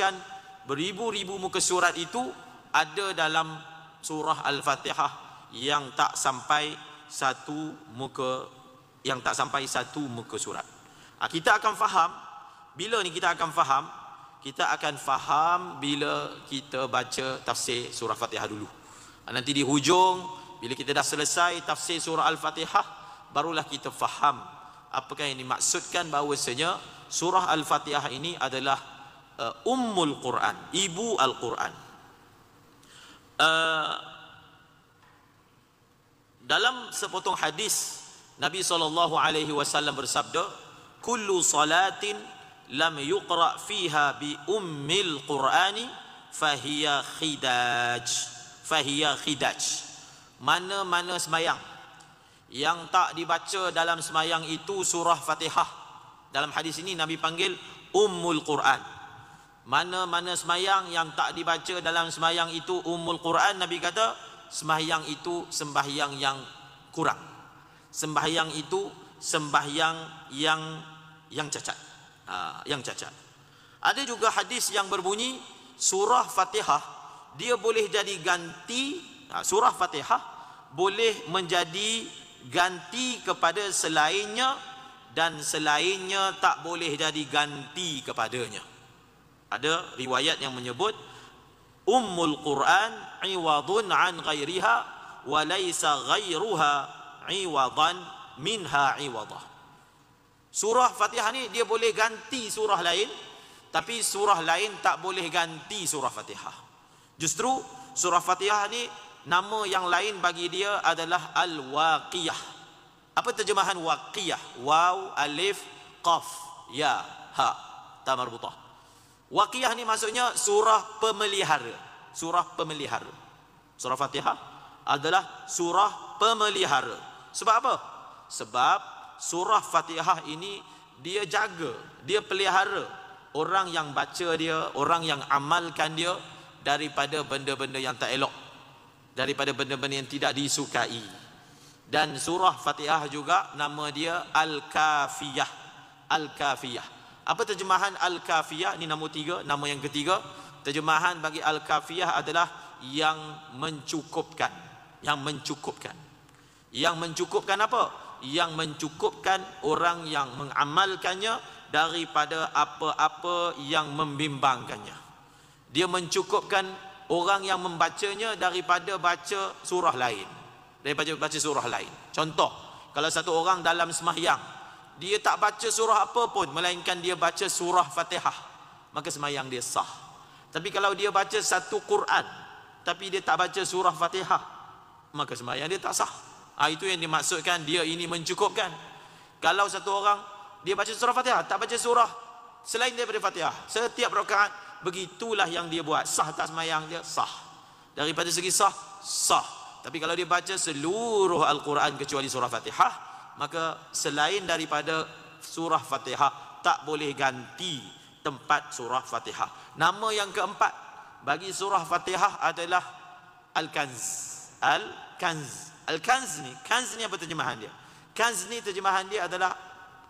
dimaksudkan beribu-ribu muka surat itu ada dalam surah Al-Fatihah yang tak sampai satu muka surat. Kita akan faham bila ni, kita akan faham bila kita baca tafsir surah Fatihah dulu. Nanti di hujung bila kita dah selesai tafsir surah Al-Fatihah, barulah kita faham apakah yang dimaksudkan bahawasanya surah Al-Fatihah ini adalah Ummul Quran, ibu Al-Quran. Dalam sepotong hadis Nabi SAW bersabda, kullu salatin lam yuqra fiha bi ummil qur'ani fahiya khidaj. Mana-mana semayang yang tak dibaca dalam semayang itu surah Fatihah, dalam hadis ini Nabi panggil Ummul Quran. Mana-mana semayang yang tak dibaca dalam semayang itu Ummul Quran, Nabi kata sembahyang itu sembahyang yang kurang, sembahyang itu sembahyang yang cacat. Ada juga hadis yang berbunyi surah Fatihah dia boleh jadi ganti, surah Fatihah boleh menjadi ganti kepada selainnya, dan selainnya tak boleh jadi ganti kepadanya. Ada riwayat yang menyebut Ummul Quran iwadun an ghairiha wa laysa ghairuha iwadan minha iwadah. Surah Fatihah ni dia boleh ganti surah lain, tapi surah lain tak boleh ganti surah Fatihah. Justru surah Fatihah ni nama yang lain bagi dia adalah Al-Waqiyah. Apa terjemahan Waqiyah? Waw, alif, qaf, ya, ha, ta marbutah. Waqiyah ni maksudnya surah pemelihara. Surah pemelihara. Surah Fatihah adalah surah pemelihara. Sebab apa? Sebab surah Fatihah ini dia jaga, dia pelihara orang yang baca dia, orang yang amalkan dia daripada benda-benda yang tak elok, daripada benda-benda yang tidak disukai. Dan surah Fatihah juga nama dia Al-Kafiyah. Al-Kafiyah. Apa terjemahan Al-Kafiyah? Ini nama tiga, nama yang ketiga. Terjemahan bagi Al-Kafiyah adalah yang mencukupkan. Yang mencukupkan. Yang mencukupkan apa? Yang mencukupkan orang yang mengamalkannya daripada apa-apa yang membimbangkannya. Dia mencukupkan orang yang membacanya daripada baca surah lain, daripada baca surah lain. Contoh, kalau satu orang dalam sembahyang dia tak baca surah apa pun melainkan dia baca surah Fatihah, maka sembahyang dia sah. Tapi kalau dia baca satu Quran tapi dia tak baca surah Fatihah, maka sembahyang dia tak sah. Itu yang dimaksudkan dia ini mencukupkan. Kalau satu orang dia baca surah Fatihah, tak baca surah selain daripada Fatihah, setiap rakaat, begitulah yang dia buat. Sah tak sembahyang dia? Sah. Daripada segi sah, sah. Tapi kalau dia baca seluruh Al-Quran kecuali surah Fatihah, maka selain daripada surah Fatihah tak boleh ganti tempat surah Fatihah. Nama yang keempat bagi surah Fatihah adalah Al-Kanz. Al-Kanz. Al-Kanz ni apa terjemahan dia? Kanz ni terjemahan dia adalah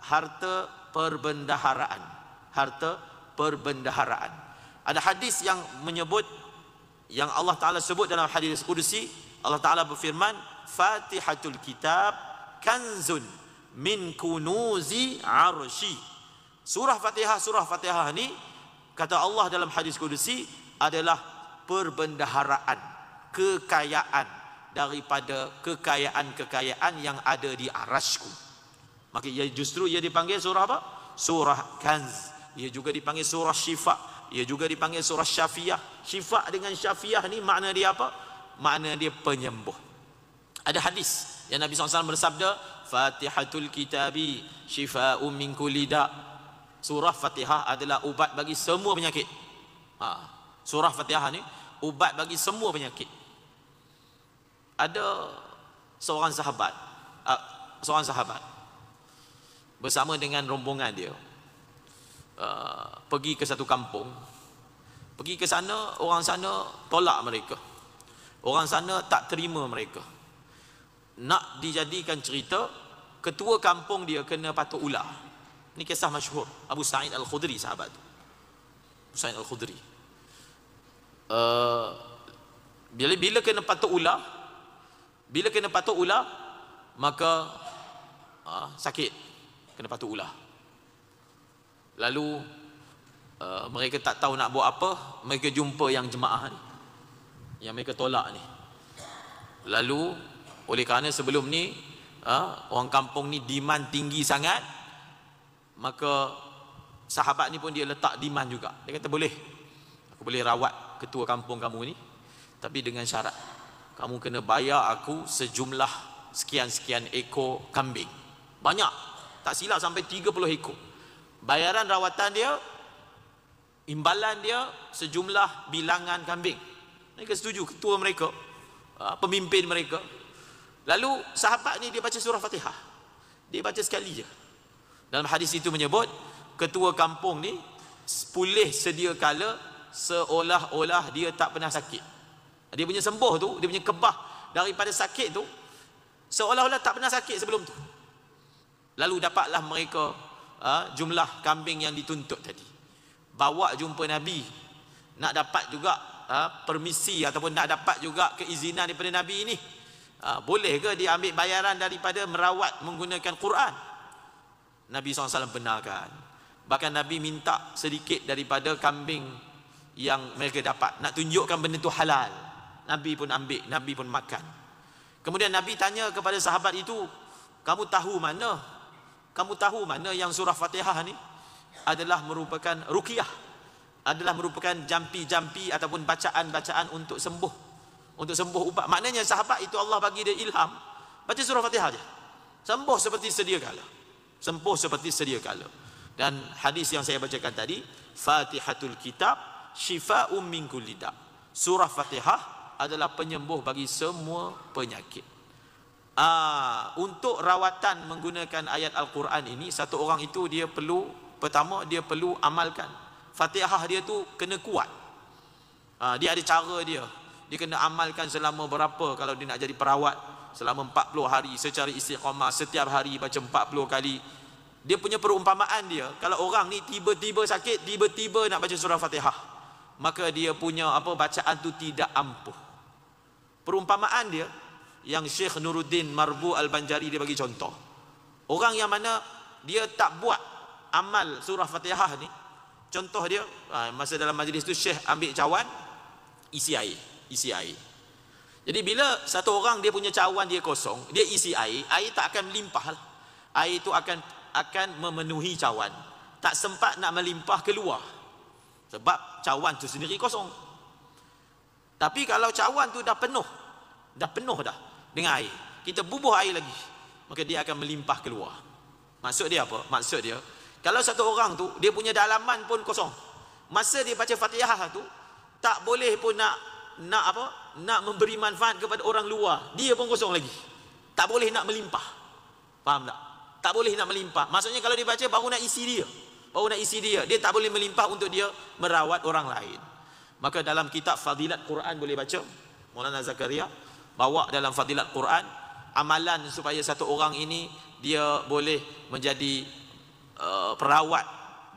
harta perbendaharaan. Harta perbendaharaan. Ada hadis yang menyebut, yang Allah Ta'ala sebut dalam hadis Qudsi, Allah Ta'ala berfirman, Fatihatul Kitab kanzun min kunuzi arshi. Surah Fatihah ni kata Allah dalam hadis Qudsi adalah perbendaharaan, kekayaan daripada kekayaan-kekayaan yang ada di arasku. Maka justru ia dipanggil surah apa? Surah Kanz. Ia juga dipanggil surah Syifa. Ia juga dipanggil surah Syafiah. Syifa dengan Syafiah ni makna dia apa? Makna dia penyembuh. Ada hadis yang Nabi SAW bersabda, Fatihatul Kitabi syifa'un min kulli da'. Surah Fatihah adalah ubat bagi semua penyakit. Surah Fatihah ni ubat bagi semua penyakit. Ada seorang sahabat bersama dengan rombongan dia pergi ke satu kampung. Pergi ke sana, orang sana tolak mereka. Orang sana tak terima mereka. Nak dijadikan cerita, ketua kampung dia kena patuk ular. Ini kisah masyhur Abu Sa'id Al-Khudri, sahabat tu. Sa'id Al-Khudri. Bila kena patuk ular, maka sakit, kena patuk ular. Lalu mereka tak tahu nak buat apa, mereka jumpa yang jemaah ni, yang mereka tolak ni. Lalu oleh kerana sebelum ni orang kampung ni demand tinggi sangat, maka sahabat ni pun dia letak demand juga. Dia kata, boleh, aku boleh rawat ketua kampung kamu ni, tapi dengan syarat kamu kena bayar aku sejumlah sekian-sekian ekor kambing. Banyak, tak silap sampai 30 ekor. Bayaran rawatan dia, imbalan dia sejumlah bilangan kambing. Mereka setuju, ketua mereka, pemimpin mereka. Lalu sahabat ni dia baca surah Fatihah, dia baca sekali je. Dalam hadis itu menyebut ketua kampung ni pulih sedia kala seolah-olah dia tak pernah sakit. Dia punya sembuh tu, dia punya kebah daripada sakit tu, seolah-olah tak pernah sakit sebelum tu. Lalu dapatlah mereka jumlah kambing yang dituntut tadi, bawa jumpa Nabi, nak dapat juga permisi ataupun nak dapat juga keizinan daripada Nabi ini. Boleh ke dia ambil bayaran daripada merawat menggunakan Quran? Nabi SAW benarkan. Bahkan Nabi minta sedikit daripada kambing yang mereka dapat, nak tunjukkan benda tu halal. Nabi pun ambil, Nabi pun makan. Kemudian Nabi tanya kepada sahabat itu, kamu tahu mana yang surah Fatihah ni adalah merupakan ruqyah, adalah merupakan jampi-jampi ataupun bacaan-bacaan untuk sembuh ubat. Maknanya sahabat itu Allah bagi dia ilham, baca surah Fatihah je, sembuh seperti sedia kala. Dan hadis yang saya bacakan tadi, Fatihatul Kitab syifa'un min kulli da'. Surah Fatihah adalah penyembuh bagi semua penyakit. Untuk rawatan menggunakan ayat Al-Quran ini, satu orang itu dia perlu, pertama dia perlu amalkan Fatihah dia tu kena kuat. Dia ada cara dia kena amalkan selama berapa. Kalau dia nak jadi perawat, selama 40 hari secara istiqamah, setiap hari baca 40 kali. Dia punya perumpamaan dia, kalau orang ni tiba-tiba sakit, tiba-tiba nak baca surah Fatihah, maka dia punya bacaan tu tidak ampuh. Perumpamaan dia yang Syekh Nuruddin Marbu Al-Banjari dia bagi contoh. Orang yang mana dia tak buat amal surah Fatihah ni, contoh dia, masa dalam majlis tu Syekh ambil cawan, isi air. Jadi bila satu orang dia punya cawan dia kosong, dia isi air tak akan melimpah lah. Air itu akan memenuhi cawan, tak sempat nak melimpah keluar, sebab cawan tu sendiri kosong. Tapi kalau cawan tu dah penuh dengan air, kita bubuh air lagi, maka dia akan melimpah keluar. Maksud dia apa? Maksud dia, kalau satu orang tu dia punya dalaman pun kosong, masa dia baca Fatihah tu tak boleh pun nak memberi manfaat kepada orang luar, dia pun kosong lagi, tak boleh nak melimpah. Faham tak? Tak boleh nak melimpah. Maksudnya kalau dia baca baru nak isi dia, dia tak boleh melimpah untuk dia merawat orang lain. Maka dalam kitab Fadilat Quran boleh baca, Maulana Zakaria bawa dalam Fadilat Quran amalan supaya satu orang ini dia boleh menjadi perawat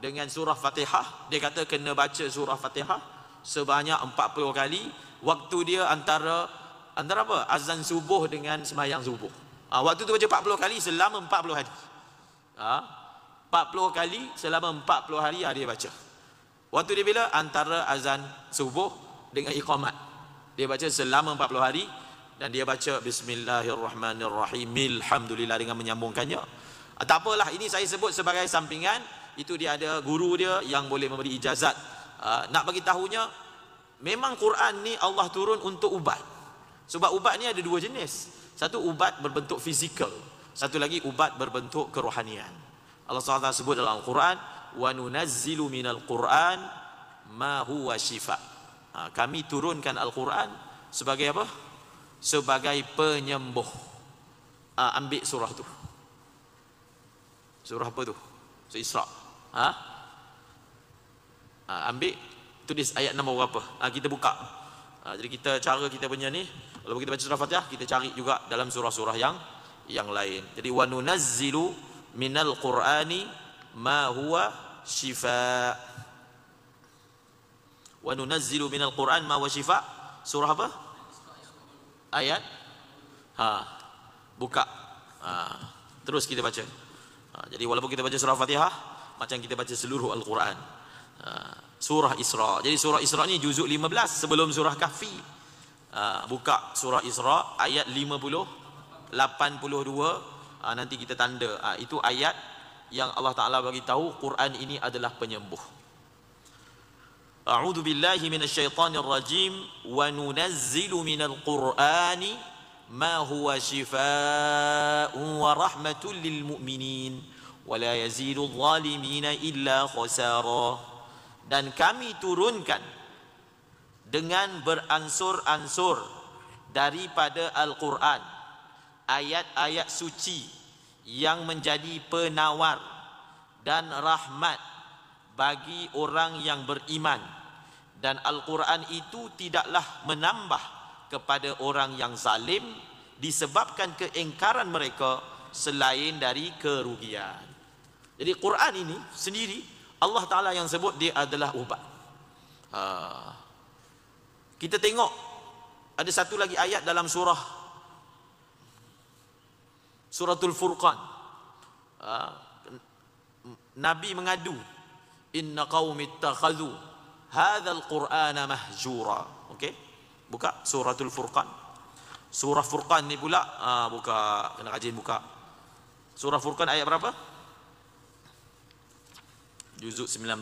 dengan surah Fatihah. Dia kata kena baca surah Fatihah sebanyak 40 kali. Waktu dia antara apa? Azan subuh dengan sembahyang subuh. Waktu tu baca 40 kali selama 40 hari. 40 kali selama 40 hari dia baca. Waktu dia bila? Antara azan subuh dengan iqamat. Dia baca selama 40 hari. Dan dia baca Bismillahirrahmanirrahim, Alhamdulillah, dengan menyambungkannya. Tak apalah, ini saya sebut sebagai sampingan. Itu dia ada guru dia yang boleh memberi ijazat. Nak bagi tahunya, memang Quran ni Allah turun untuk ubat. Sebab ubat ni ada dua jenis. Satu ubat berbentuk fizikal, satu lagi ubat berbentuk kerohanian. Allah SWT sebut dalam Al-Quran, wa nunazzilu minal Quran ma huwa shifa. Kami turunkan Al-Quran sebagai apa? Sebagai penyembuh. Ambil surah tu. Surah apa tu? Surah Isra. Ambil, tulis ayat nombor berapa. Kita buka. Jadi cara kita punya ni, kalau kita baca surah Fatihah, kita cari juga dalam surah-surah yang lain. Jadi wa nunazzilu minal Qur'ani ma huwa shifa. Wa nunazzilu minal Qur'an ma huwa shifa. Surah apa? Ayat. Buka. Terus kita baca. Jadi walaupun kita baca surah Fatihah, macam kita baca seluruh Al-Quran. Surah Isra. Jadi surah Isra ni juzuk 15 sebelum surah Kahfi. Buka surah Isra ayat 82. Nanti kita tanda. Itu ayat yang Allah Ta'ala bagi tahu Quran ini adalah penyembuh. A'udzu billahi minasyaitonir rajim. Wa nunazzilu minal Qur'ani ma huwa shifaa'un wa rahmatun lil mu'minin wa la yazidul zalimina illa khasara. Dan kami turunkan dengan beransur-ansur daripada Al-Quran ayat-ayat suci yang menjadi penawar dan rahmat bagi orang yang beriman, dan Al-Quran itu tidaklah menambah kepada orang yang zalim disebabkan keingkaran mereka selain dari kerugian. Jadi Quran ini sendiri Allah Ta'ala yang sebut dia adalah ubat. Kita tengok ada satu lagi ayat dalam Suratul Furqan. Nabi mengadu, inna qaumi ittakhadhu hadzal qur'ana mahjura. Okey, buka Suratul Furqan. Surah Furqan ni pula buka, kena rajin buka. Surah Furqan ayat berapa? Juzuk 19.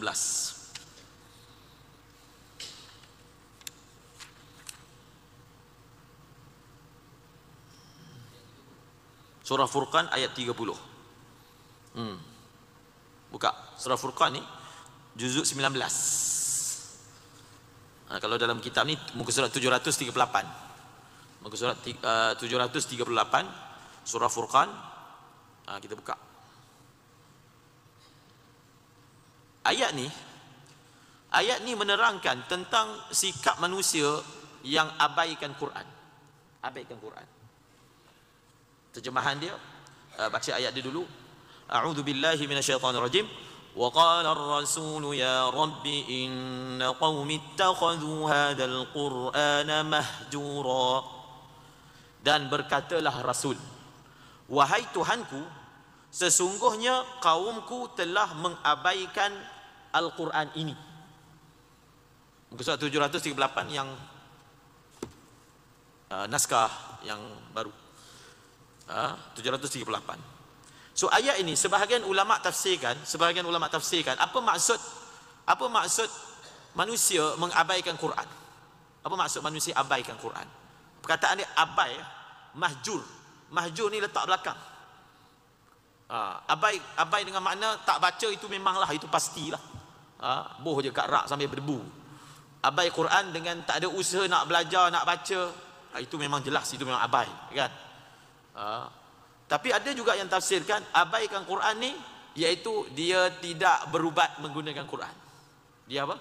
Surah Furqan ayat 30. Buka Surah Furqan ni juzuk 19. Kalau dalam kitab ni muka surat 738. Muka surat 738 Surah Furqan. Kita buka. Ayat ni menerangkan tentang sikap manusia yang abaikan Quran. Abaikan Quran. Terjemahan dia, baca ayat dia dulu. A'udzu billahi minasyaitonir rajim. Wa qala ar-rasulu ya rabbi inna qaumi ittakhadhu hadzal qur'ana mahjura. Dan berkatalah Rasul, wahai Tuhanku, sesungguhnya kaumku telah mengabaikan Al-Quran ini. Muka surat 738 yang naskah yang baru. 738. So ayat ini sebahagian ulama tafsirkan apa maksud manusia mengabaikan Quran. Apa maksud manusia abaikan Quran? Perkataan dia abai, mahjur. Mahjur ni letak belakang. Abai dengan makna tak baca itu memanglah, itu pastilah. Boh je kat rak sambil berdebu. Abai Quran dengan tak ada usaha nak belajar, nak baca, itu memang jelas, itu memang abai, kan? Tapi ada juga yang tafsirkan abaikan Quran ni iaitu dia tidak berubat menggunakan Quran. Dia apa?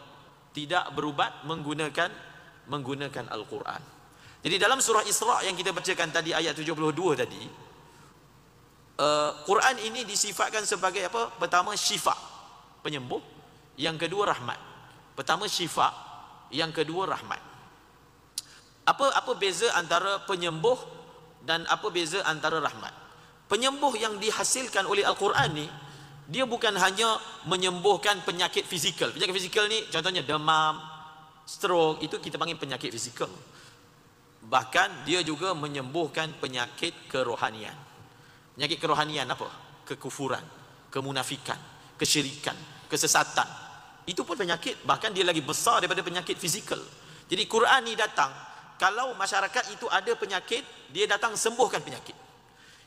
Tidak berubat menggunakan Al-Quran. Jadi dalam surah Isra yang kita bacakan tadi ayat 72 tadi, Quran ini disifatkan sebagai apa? Pertama syifa, penyembuh. Yang kedua rahmat. Pertama syifa, yang kedua rahmat. Apa beza antara penyembuh dan apa beza antara rahmat? Penyembuh yang dihasilkan oleh Al-Quran ni, dia bukan hanya menyembuhkan penyakit fizikal. Penyakit fizikal ni contohnya demam, stroke, itu kita panggil penyakit fizikal. Bahkan dia juga menyembuhkan penyakit kerohanian. Penyakit kerohanian apa? Kekufuran, kemunafikan, kesyirikan, kesesatan. Itu pun penyakit, bahkan dia lagi besar daripada penyakit fizikal. Jadi Quran ni datang, kalau masyarakat itu ada penyakit, dia datang sembuhkan penyakit.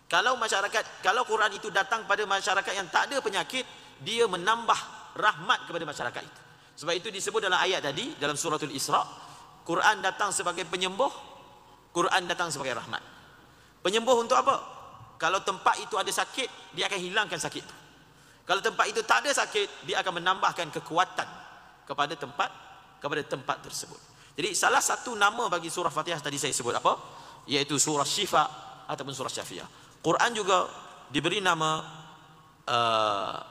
Kalau Quran itu datang pada masyarakat yang tak ada penyakit, dia menambah rahmat kepada masyarakat itu. Sebab itu disebut dalam ayat tadi, dalam suratul Isra, Quran datang sebagai penyembuh, Quran datang sebagai rahmat. Penyembuh untuk apa? Kalau tempat itu ada sakit, dia akan hilangkan sakit itu. Kalau tempat itu tak ada sakit, dia akan menambahkan kekuatan kepada tempat tersebut. Jadi salah satu nama bagi surah Fatihah tadi saya sebut apa? Iaitu surah Syifa ataupun surah Syafiah. Quran juga diberi nama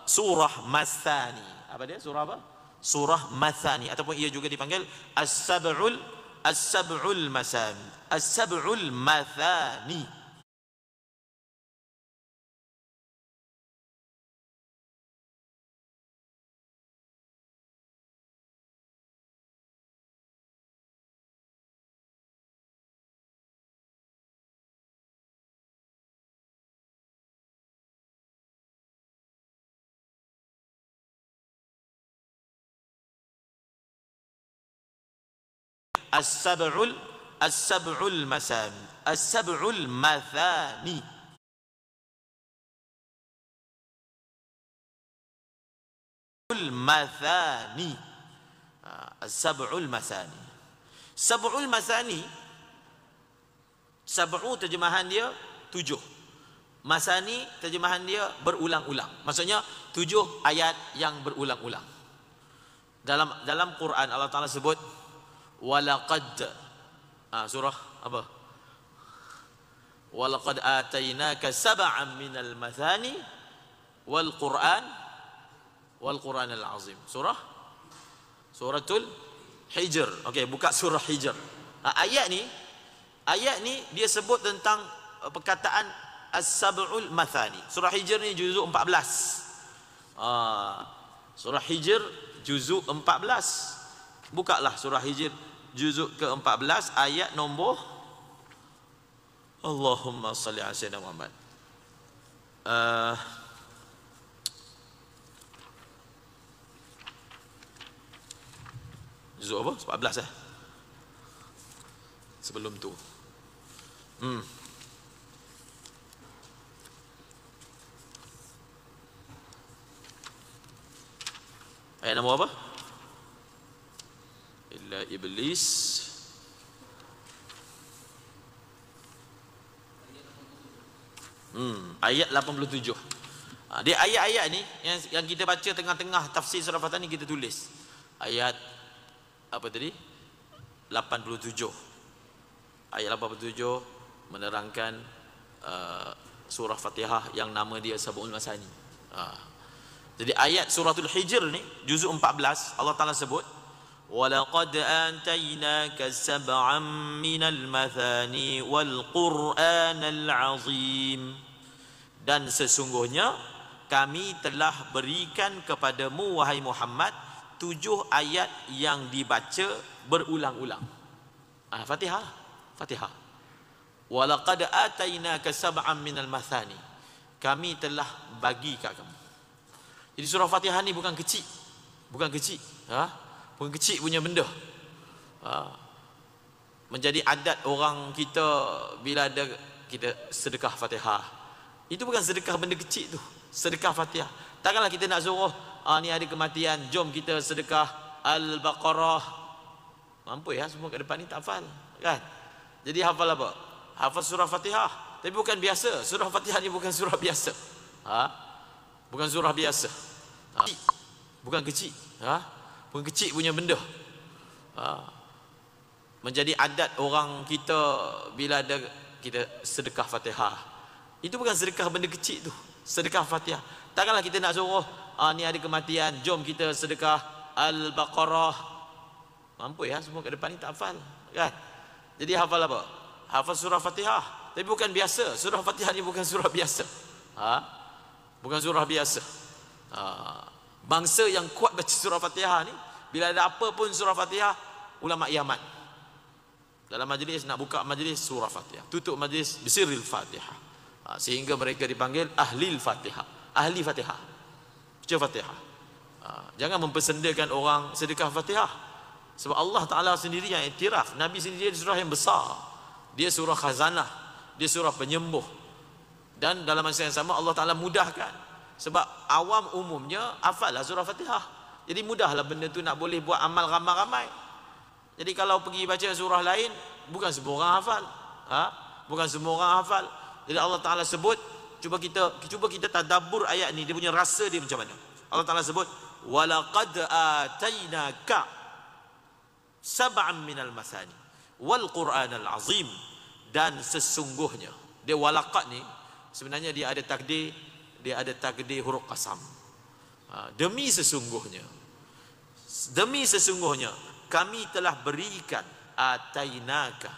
surah Masani. Apa dia? Surah apa? surah Mathani, ataupun ia juga dipanggil as-sab'ul masani, as-sab'ul mathani. as-sab'ul masani, as-sab'ul mathani. Mathani, as-sab'ul mathani. Sab'ul mathani, sab'u terjemahan dia 7, masani terjemahan dia berulang-ulang. Maksudnya 7 ayat yang berulang-ulang. Dalam Quran Allah Taala sebut walaqad, surah apa? Walaqad atainaka sab'an minal mathani wal Qur'anal azim. Suratul Hijr. Okey, buka surah Hijr. Ayat ni dia sebut tentang perkataan as-sab'ul mathani. Surah Hijr ni juzuk 14. Surah Hijr juzuk 14. Bukalah surah Hijr juzuk ke-14 ayat nombor, Allahumma salli ala sayyidina Muhammad. Juzuk apa? 14 sebelum tu. Ayat nombor apa? Illa iblis. Ayat 87. Dia ayat-ayat ni yang kita baca tengah-tengah tafsir surah Fatihah ni, kita tulis ayat apa tadi? 87. Ayat 87 menerangkan surah Fatihah yang nama dia Sab'ul Masani. Jadi ayat suratul Hijr ni juzuk 14 Allah Taala sebut walaqad atainaka sab'an minal mathani wal Qur'anal azim, dan sesungguhnya kami telah berikan kepadamu wahai Muhammad 7 ayat yang dibaca berulang-ulang. Fatihah. Walaqad atainaka sab'an minal mathani, kami telah bagi kat kamu. Jadi surah Fatihah ni bukan kecil. Bukan kecil punya benda. Menjadi adat orang kita bila ada kita sedekah Fatihah. Itu bukan sedekah benda kecil tu. Sedekah Fatihah. Takkanlah kita nak suruh ni ada kematian, jom kita sedekah Al-Baqarah. Mampu ya semua kat depan ni tak hafal, kan? Jadi hafal apa? Hafal surah Fatihah. Tapi bukan biasa. Surah Fatihah ni bukan surah biasa. Bukan surah biasa. Bukan kecil. Bukan kecil punya benda. Menjadi adat orang kita bila ada kita sedekah Fatihah. Itu bukan sedekah benda kecil tu. Sedekah Fatihah. Takkanlah kita nak suruh ni ada kematian, jom kita sedekah Al-Baqarah. Mampu ya semua kat depan ni tak hafal, kan? Jadi hafal apa? Hafal surah Fatihah. Tapi bukan biasa. Surah Fatihah ni bukan surah biasa. Bukan surah biasa. Bangsa yang kuat baca surah Fatihah ni, bila ada apa pun surah Fatihah, ulama Yaman dalam majlis nak buka majlis surah Fatihah, tutup majlis bisiril Fatihah. Sehingga mereka dipanggil ahlil Fatihah. Ahli Fatihah. Baca Fatihah. Jangan mempersendakan orang sedekah Fatihah. Sebab Allah Ta'ala sendiri yang iktiraf, Nabi sendiri dia surah yang besar, dia surah khazanah, dia surah penyembuh. Dan dalam masa yang sama Allah Ta'ala mudahkan. Sebab awam umumnya hafallah surah Fatihah. Jadi mudahlah benda tu nak boleh buat amal ramai-ramai. Jadi kalau pergi baca surah lain, bukan semua orang hafal. Bukan semua orang hafal. Jadi Allah Ta'ala sebut, cuba kita tadabbur ayat ni, dia punya rasa dia macam mana. Allah Ta'ala sebut walaqad atainaka sab'an minal masani wal Qur'anal azim, dan sesungguhnya. Dia walaqad ni sebenarnya dia ada takdir huruf qasam. Demi sesungguhnya. Demi sesungguhnya kami telah berikan, atainaka.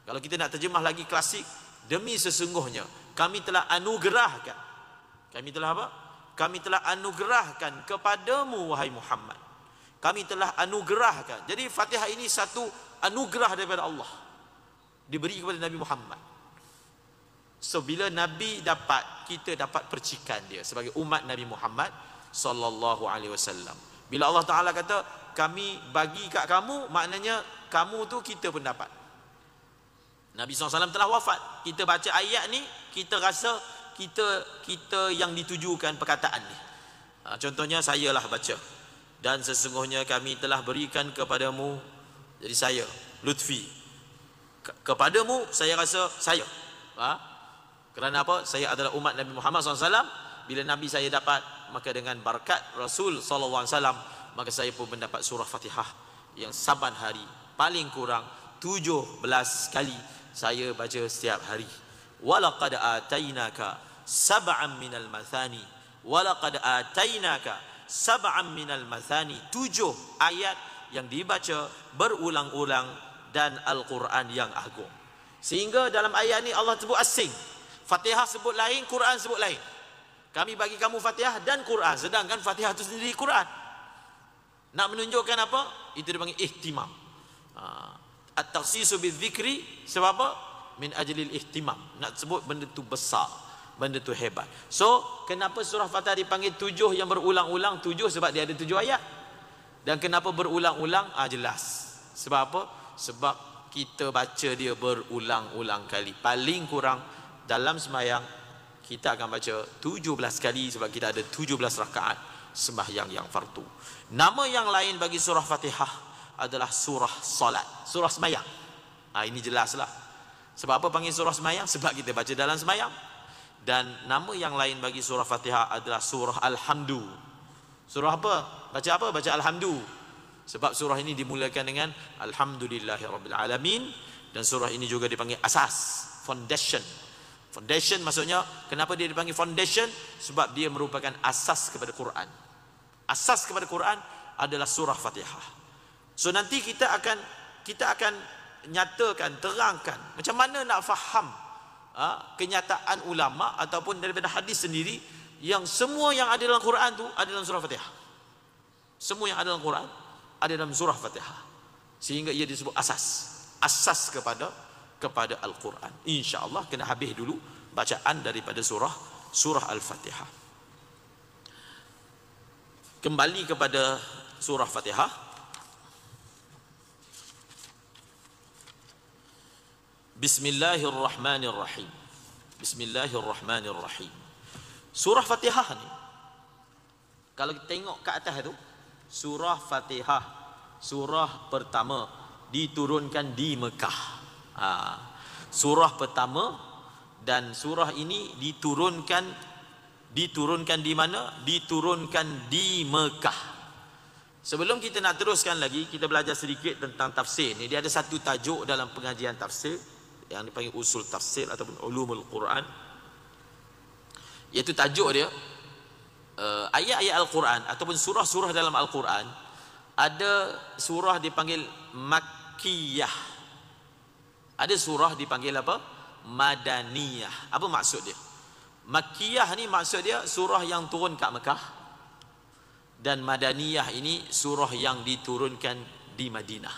Kalau kita nak terjemah lagi klasik, demi sesungguhnya kami telah anugerahkan. Kami telah apa? Kami telah anugerahkan kepadamu wahai Muhammad. Kami telah anugerahkan. Jadi Fatihah ini satu anugerah daripada Allah, diberi kepada Nabi Muhammad. So bila Nabi dapat, kita dapat percikan dia sebagai umat Nabi Muhammad sallallahu alaihi wasallam. Bila Allah Taala kata kami bagi kat kamu, maknanya kamu tu kita pun dapat. Nabi SAW telah wafat. Kita baca ayat ni, kita rasa kita yang ditujukan perkataan ni. Contohnya saya lah baca, dan sesungguhnya kami telah berikan kepadamu, jadi saya Lutfi, kepadamu saya rasa saya. Kerana apa? Saya adalah umat Nabi Muhammad SAW. Bila Nabi saya dapat, maka dengan berkat Rasul SAW, maka saya pun mendapat surah Fatihah yang saban hari paling kurang 17 kali saya baca setiap hari. Walaqad atainaka sab'an minal mathani, walaqad atainaka sab'an minal mathani. 7 ayat yang dibaca berulang-ulang dan Al-Quran yang agung. Sehingga dalam ayat ni Allah sebut asing. Fatihah sebut lain, Quran sebut lain. Kami bagi kamu Fatihah dan Quran, sedangkan Fatihah itu sendiri Quran. Nak menunjukkan apa? Itu dipanggil ihtimam. At-takhsisu bidzikri, sebab apa? Min ajlil ihtimam. Nak sebut benda tu besar, benda tu hebat. So, kenapa surah Fatihah dipanggil 7 yang berulang-ulang? 7 sebab dia ada 7 ayat. Dan kenapa berulang-ulang? Jelas. Sebab apa? Sebab kita baca dia berulang-ulang kali. Paling kurang dalam sembahyang kita akan baca 17 kali, sebab kita ada 17 rakaat sembahyang yang fardu. Nama yang lain bagi surah Fatihah adalah surah salat, surah sembahyang. Ini jelaslah. Sebab apa panggil surah sembahyang? Sebab kita baca dalam sembahyang. Dan nama yang lain bagi surah Fatihah adalah surah Alhamdu. Surah apa? Baca apa? Baca Alhamdu. Sebab surah ini dimulakan dengan Alhamdulillahirabbil alamin, dan surah ini juga dipanggil asas, foundation. Foundation maksudnya, kenapa dia dipanggil foundation? Sebab dia merupakan asas kepada Quran. Asas kepada Quran adalah surah Fatihah. So nanti kita akan nyatakan, terangkan macam mana nak faham kenyataan ulama ataupun daripada hadis sendiri, yang semua yang ada dalam Quran tu ada dalam surah Fatihah. Semua yang ada dalam Quran ada dalam surah Fatihah, sehingga ia disebut asas kepada Al-Quran. InsyaAllah kena habis dulu bacaan daripada surah Al-Fatihah. Kembali kepada surah Fatihah. Bismillahirrahmanirrahim. Bismillahirrahmanirrahim. Surah Fatihah ni, kalau kita tengok ke atas tu, surah Fatihah, surah pertama diturunkan di Mekah. Surah pertama, dan surah ini diturunkan di mana? Diturunkan di Mekah. Sebelum kita nak teruskan lagi, kita belajar sedikit tentang tafsir ni. Dia ada satu tajuk dalam pengajian tafsir yang dipanggil usul tafsir ataupun ulumul Quran, iaitu tajuk dia ayat-ayat Al-Quran ataupun surah-surah dalam Al-Quran. Ada surah dipanggil Makkiyah, ada surah dipanggil apa? Madaniyah. Apa maksud dia? Makkiyah ni maksud dia surah yang turun kat Mekah, dan Madaniyah ini surah yang diturunkan di Madinah.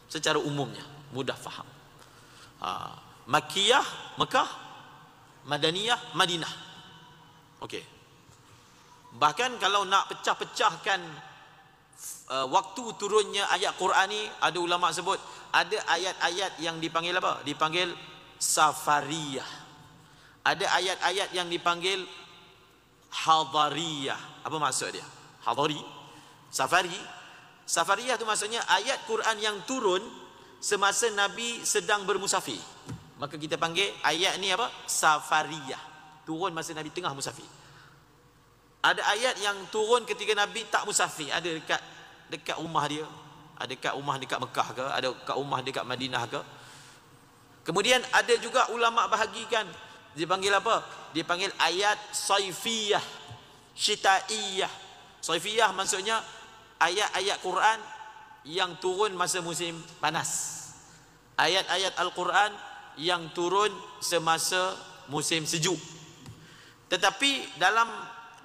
Secara umumnya mudah faham. Makkiyah Mekah, Madaniyah Madinah. Okey. Bahkan kalau nak pecah-pecahkan waktu turunnya ayat Quran ni, ada ulama sebut ada ayat-ayat yang dipanggil apa? Dipanggil safariyah. Ada ayat-ayat yang dipanggil hadariyah. Apa maksud dia? Hadari, safari. Safariyah tu maksudnya ayat Quran yang turun semasa Nabi sedang bermusafir. Maka kita panggil ayat ni apa? Safariyah. Turun masa Nabi tengah musafir. Ada ayat yang turun ketika Nabi tak musafir. Ada dekat rumah dia. Ada dekat rumah dekat Mekah ke, ada dekat rumah dekat Madinah ke. Kemudian ada juga ulama bahagikan, dipanggil apa? Dipanggil ayat saifiyah, syitaiyah. Saifiyah maksudnya ayat-ayat Quran yang turun masa musim panas. Ayat-ayat Al-Quran yang turun semasa musim sejuk. Tetapi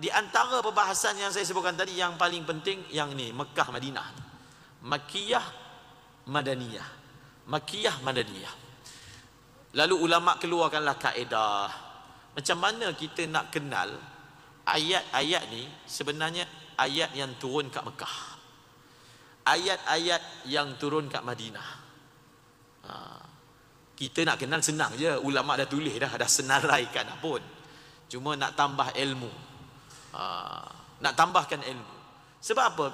di antara perbahasan yang saya sebutkan tadi, yang paling penting yang ni, Mekah Madinah. Makkiyah Madaniyah. Makkiyah Madaniyah. Lalu ulama keluarkanlah kaedah. Macam mana kita nak kenal ayat-ayat ni sebenarnya ayat yang turun kat Mekah, ayat-ayat yang turun kat Madinah. Kita nak kenal senang je, ulama dah tulis dah senaraikan dah pun. Cuma nak tambah ilmu, nak tambahkan ilmu. Sebab apa?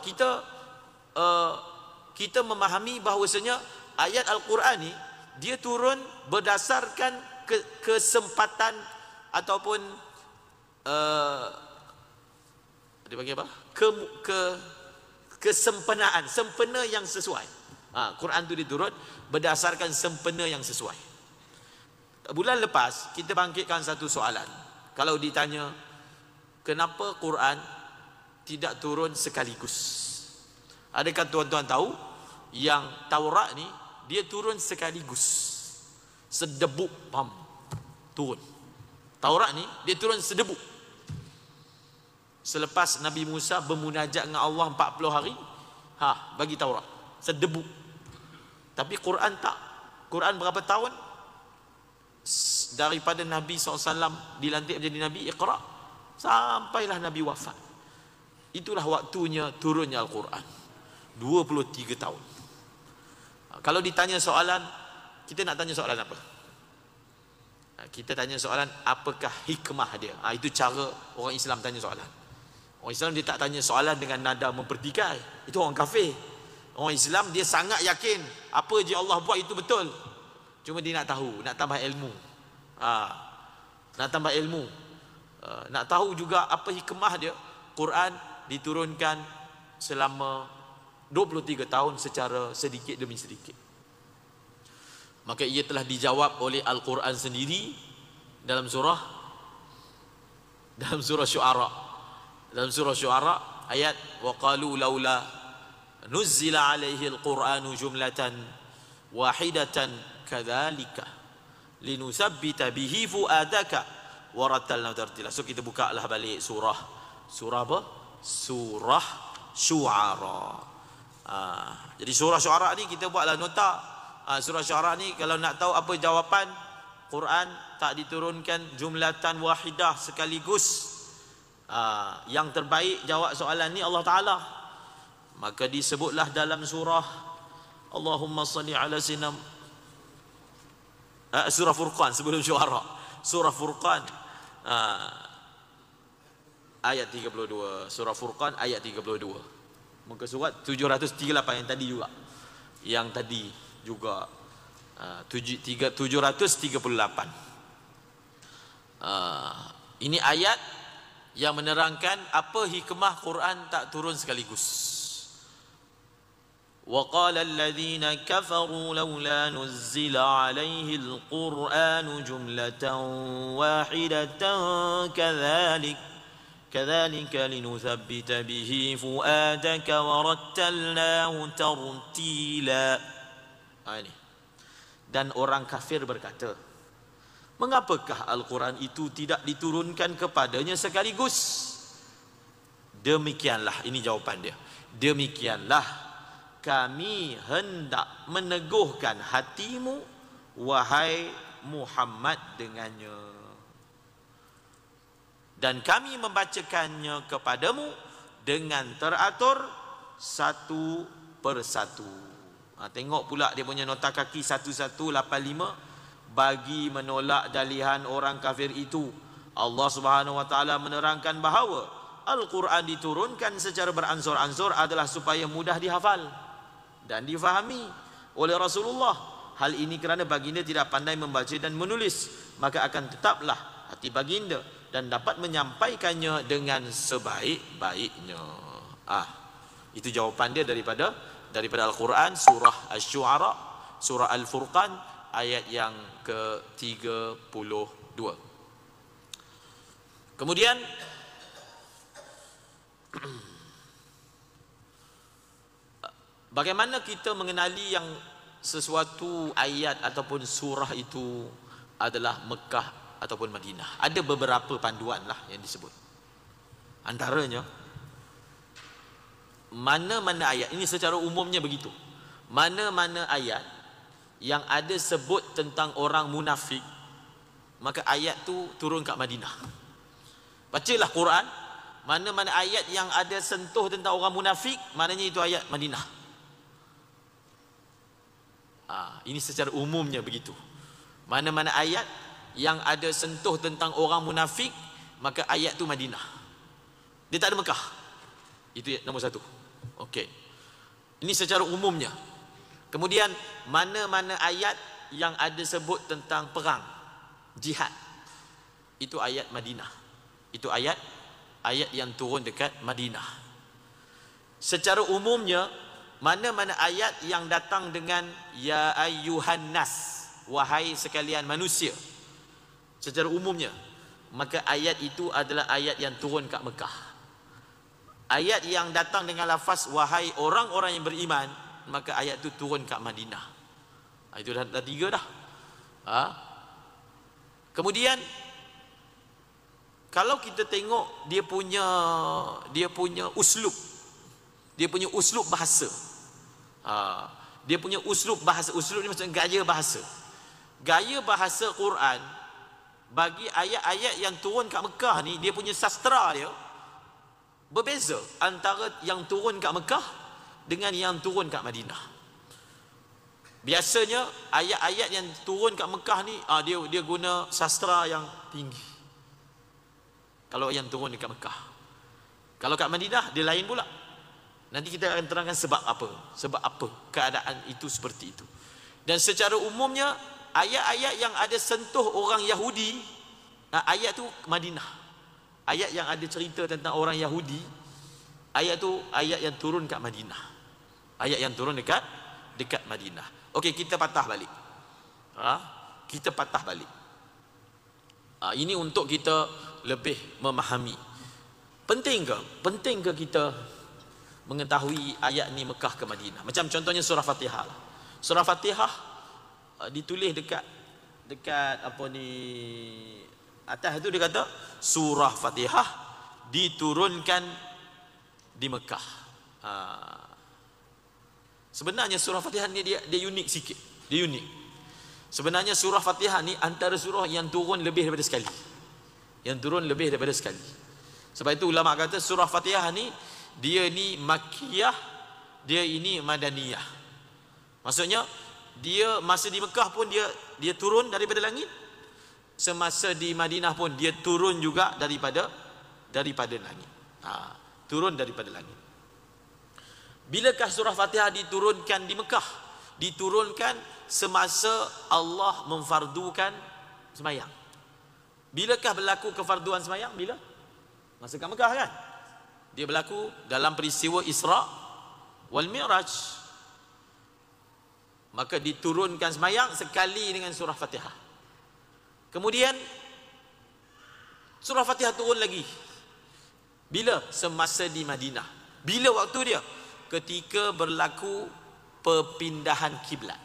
Kita memahami bahawasanya ayat Al-Quran ni dia turun berdasarkan kesempatan ataupun dia panggil apa? Kesempurnaan, sempena yang sesuai. Quran tu diturut berdasarkan sempena yang sesuai. Bulan lepas kita bangkitkan satu soalan. Kalau ditanya kenapa Quran tidak turun sekaligus? Adakah tuan-tuan tahu yang Taurat ni dia turun sekaligus, sedebuk pam turun. Taurat ni dia turun sedebuk. Selepas Nabi Musa bermunajat dengan Allah 40 hari, bagi Taurat sedebuk. Tapi Quran tak. Quran berapa tahun daripada Nabi SAW dilantik menjadi Nabi, Iqra, sampailah Nabi wafat. Itulah waktunya turunnya Al-Quran, 23 tahun. Kalau ditanya soalan, kita nak tanya soalan apa? Kita tanya soalan, apakah hikmah dia? Itu cara orang Islam tanya soalan. Orang Islam dia tak tanya soalan dengan nada mempertikai. Itu orang kafir. Orang Islam dia sangat yakin apa je Allah buat itu betul. Cuma dia nak tahu, nak tambah ilmu. Nak tambah ilmu. Nak tahu juga apa hikmah dia. Quran diturunkan selama 23 tahun secara sedikit demi sedikit. Maka ia telah dijawab oleh Al-Quran sendiri dalam surah Syu'ara. Dalam surah Syu'ara ayat wa qalu laula nuzzila alaihi al-Qur'anu jumlatan wahidatan kadzalika linusabbita bihi fuadaka wa rattalna tartila. So kita bukalah balik surah apa? Surah Syu'ara. Jadi surah Syu'ara ni kita buatlah nota. Surah Syu'ara ni kalau nak tahu apa jawapan Quran tak diturunkan jumlatan wahidah sekaligus, yang terbaik jawab soalan ni Allah Ta'ala. Maka disebutlah dalam surah Allahumma salli ala sayyidina surah Furqan sebelum Syu'ara. Surah Furqan ayat 32. Surah Furqan ayat 32. Muka surat 738 yang tadi juga. Yang tadi juga 738. Ini ayat yang menerangkan apa hikmah Quran tak turun sekaligus. Wa qala alladhina kafaru laula nuzzila alaihi alquranu jumlatan wahidatan kadzalika linuthabbita bihi fuadaka wa rattalnahu tartila. Ini. Dan orang kafir berkata, mengapakah Al-Quran itu tidak diturunkan kepadanya sekaligus? Demikianlah, ini jawapan dia. Demikianlah kami hendak meneguhkan hatimu, wahai Muhammad, dengannya. Dan kami membacakannya kepadamu dengan teratur satu persatu. Tengok pula dia punya nota kaki 1185 bagi menolak dalihan orang kafir itu. Allah Subhanahu wa taala menerangkan bahawa Al-Quran diturunkan secara beransur-ansur adalah supaya mudah dihafal dan difahami oleh Rasulullah. Hal ini kerana baginda tidak pandai membaca dan menulis, maka akan tetaplah hati baginda dan dapat menyampaikannya dengan sebaik-baiknya. Itu jawapan dia daripada Al-Quran, surah Asy-Syu'ara, surah Al-Furqan ayat yang ke-32. Kemudian Bagaimana kita mengenali yang sesuatu ayat ataupun surah itu adalah Mekah ataupun Madinah? Ada beberapa panduan lah yang disebut. Antaranya, mana-mana ayat, ini secara umumnya begitu, mana-mana ayat yang ada sebut tentang orang munafik, maka ayat tu turun kat Madinah. Bacalah Quran, mana-mana ayat yang ada sentuh tentang orang munafik, maknanya itu ayat Madinah. Ini secara umumnya begitu. Mana-mana ayat yang ada sentuh tentang orang munafik, maka ayat tu Madinah. Dia tak ada Mekah. Itu nombor satu. Okey. Ini secara umumnya. Kemudian mana-mana ayat yang ada sebut tentang perang, jihad, itu ayat Madinah. Itu ayat yang turun dekat Madinah. Secara umumnya, mana-mana ayat yang datang dengan ya ayyuhan nas, wahai sekalian manusia, secara umumnya, maka ayat itu adalah ayat yang turun kat Mekah. Ayat yang datang dengan lafaz wahai orang-orang yang beriman, maka ayat itu turun kat Madinah. Itu dah tiga dah. Kemudian kalau kita tengok dia punya uslub, dia punya uslub bahasa. Dia punya uslub bahasa. Uslub ni maksudnya gaya bahasa. Gaya bahasa Quran bagi ayat-ayat yang turun kat Mekah ni, dia punya sastra dia berbeza antara yang turun kat Mekah dengan yang turun kat Madinah. Biasanya ayat-ayat yang turun kat Mekah ni dia guna sastra yang tinggi. Kalau yang turun dekat Mekah. Kalau kat Madinah dia lain pula. Nanti kita akan terangkan sebab apa keadaan itu seperti itu. Dan secara umumnya ayat-ayat yang ada sentuh orang Yahudi, ayat tu Madinah. Ayat yang ada cerita tentang orang Yahudi, ayat tu ayat yang turun kat Madinah. Ayat yang turun dekat Madinah. Okey, kita patah balik. Kita patah balik. Ini untuk kita lebih memahami. Penting ke kita mengetahui ayat ni Mekah ke Madinah? Macam contohnya surah Fatihah lah. Surah Fatihah ditulis dekat apa ni, atas itu dia kata surah Fatihah diturunkan di Mekah. Sebenarnya surah Fatihah ni dia unik sikit. Dia unik. Sebenarnya surah Fatihah ni antara surah yang turun lebih daripada sekali. Sebab itu ulama kata surah Fatihah ni dia ni Makkiyah, dia ini Madaniyah. Maksudnya dia masa di Mekah pun dia turun daripada langit, semasa di Madinah pun dia turun juga daripada langit. Turun daripada langit. Bilakah surah Fatihah diturunkan di Mekah? Diturunkan semasa Allah memfardukan sembahyang. Bilakah berlaku kefarduan sembahyang? Bila? Masa kat Mekah kan? Dia berlaku dalam peristiwa Isra wal Mi'raj. Maka diturunkan sembahyang sekali dengan surah Fatihah. Kemudian surah Fatihah turun lagi. Bila? Semasa di Madinah. Bila waktu dia? Ketika berlaku perpindahan kiblat.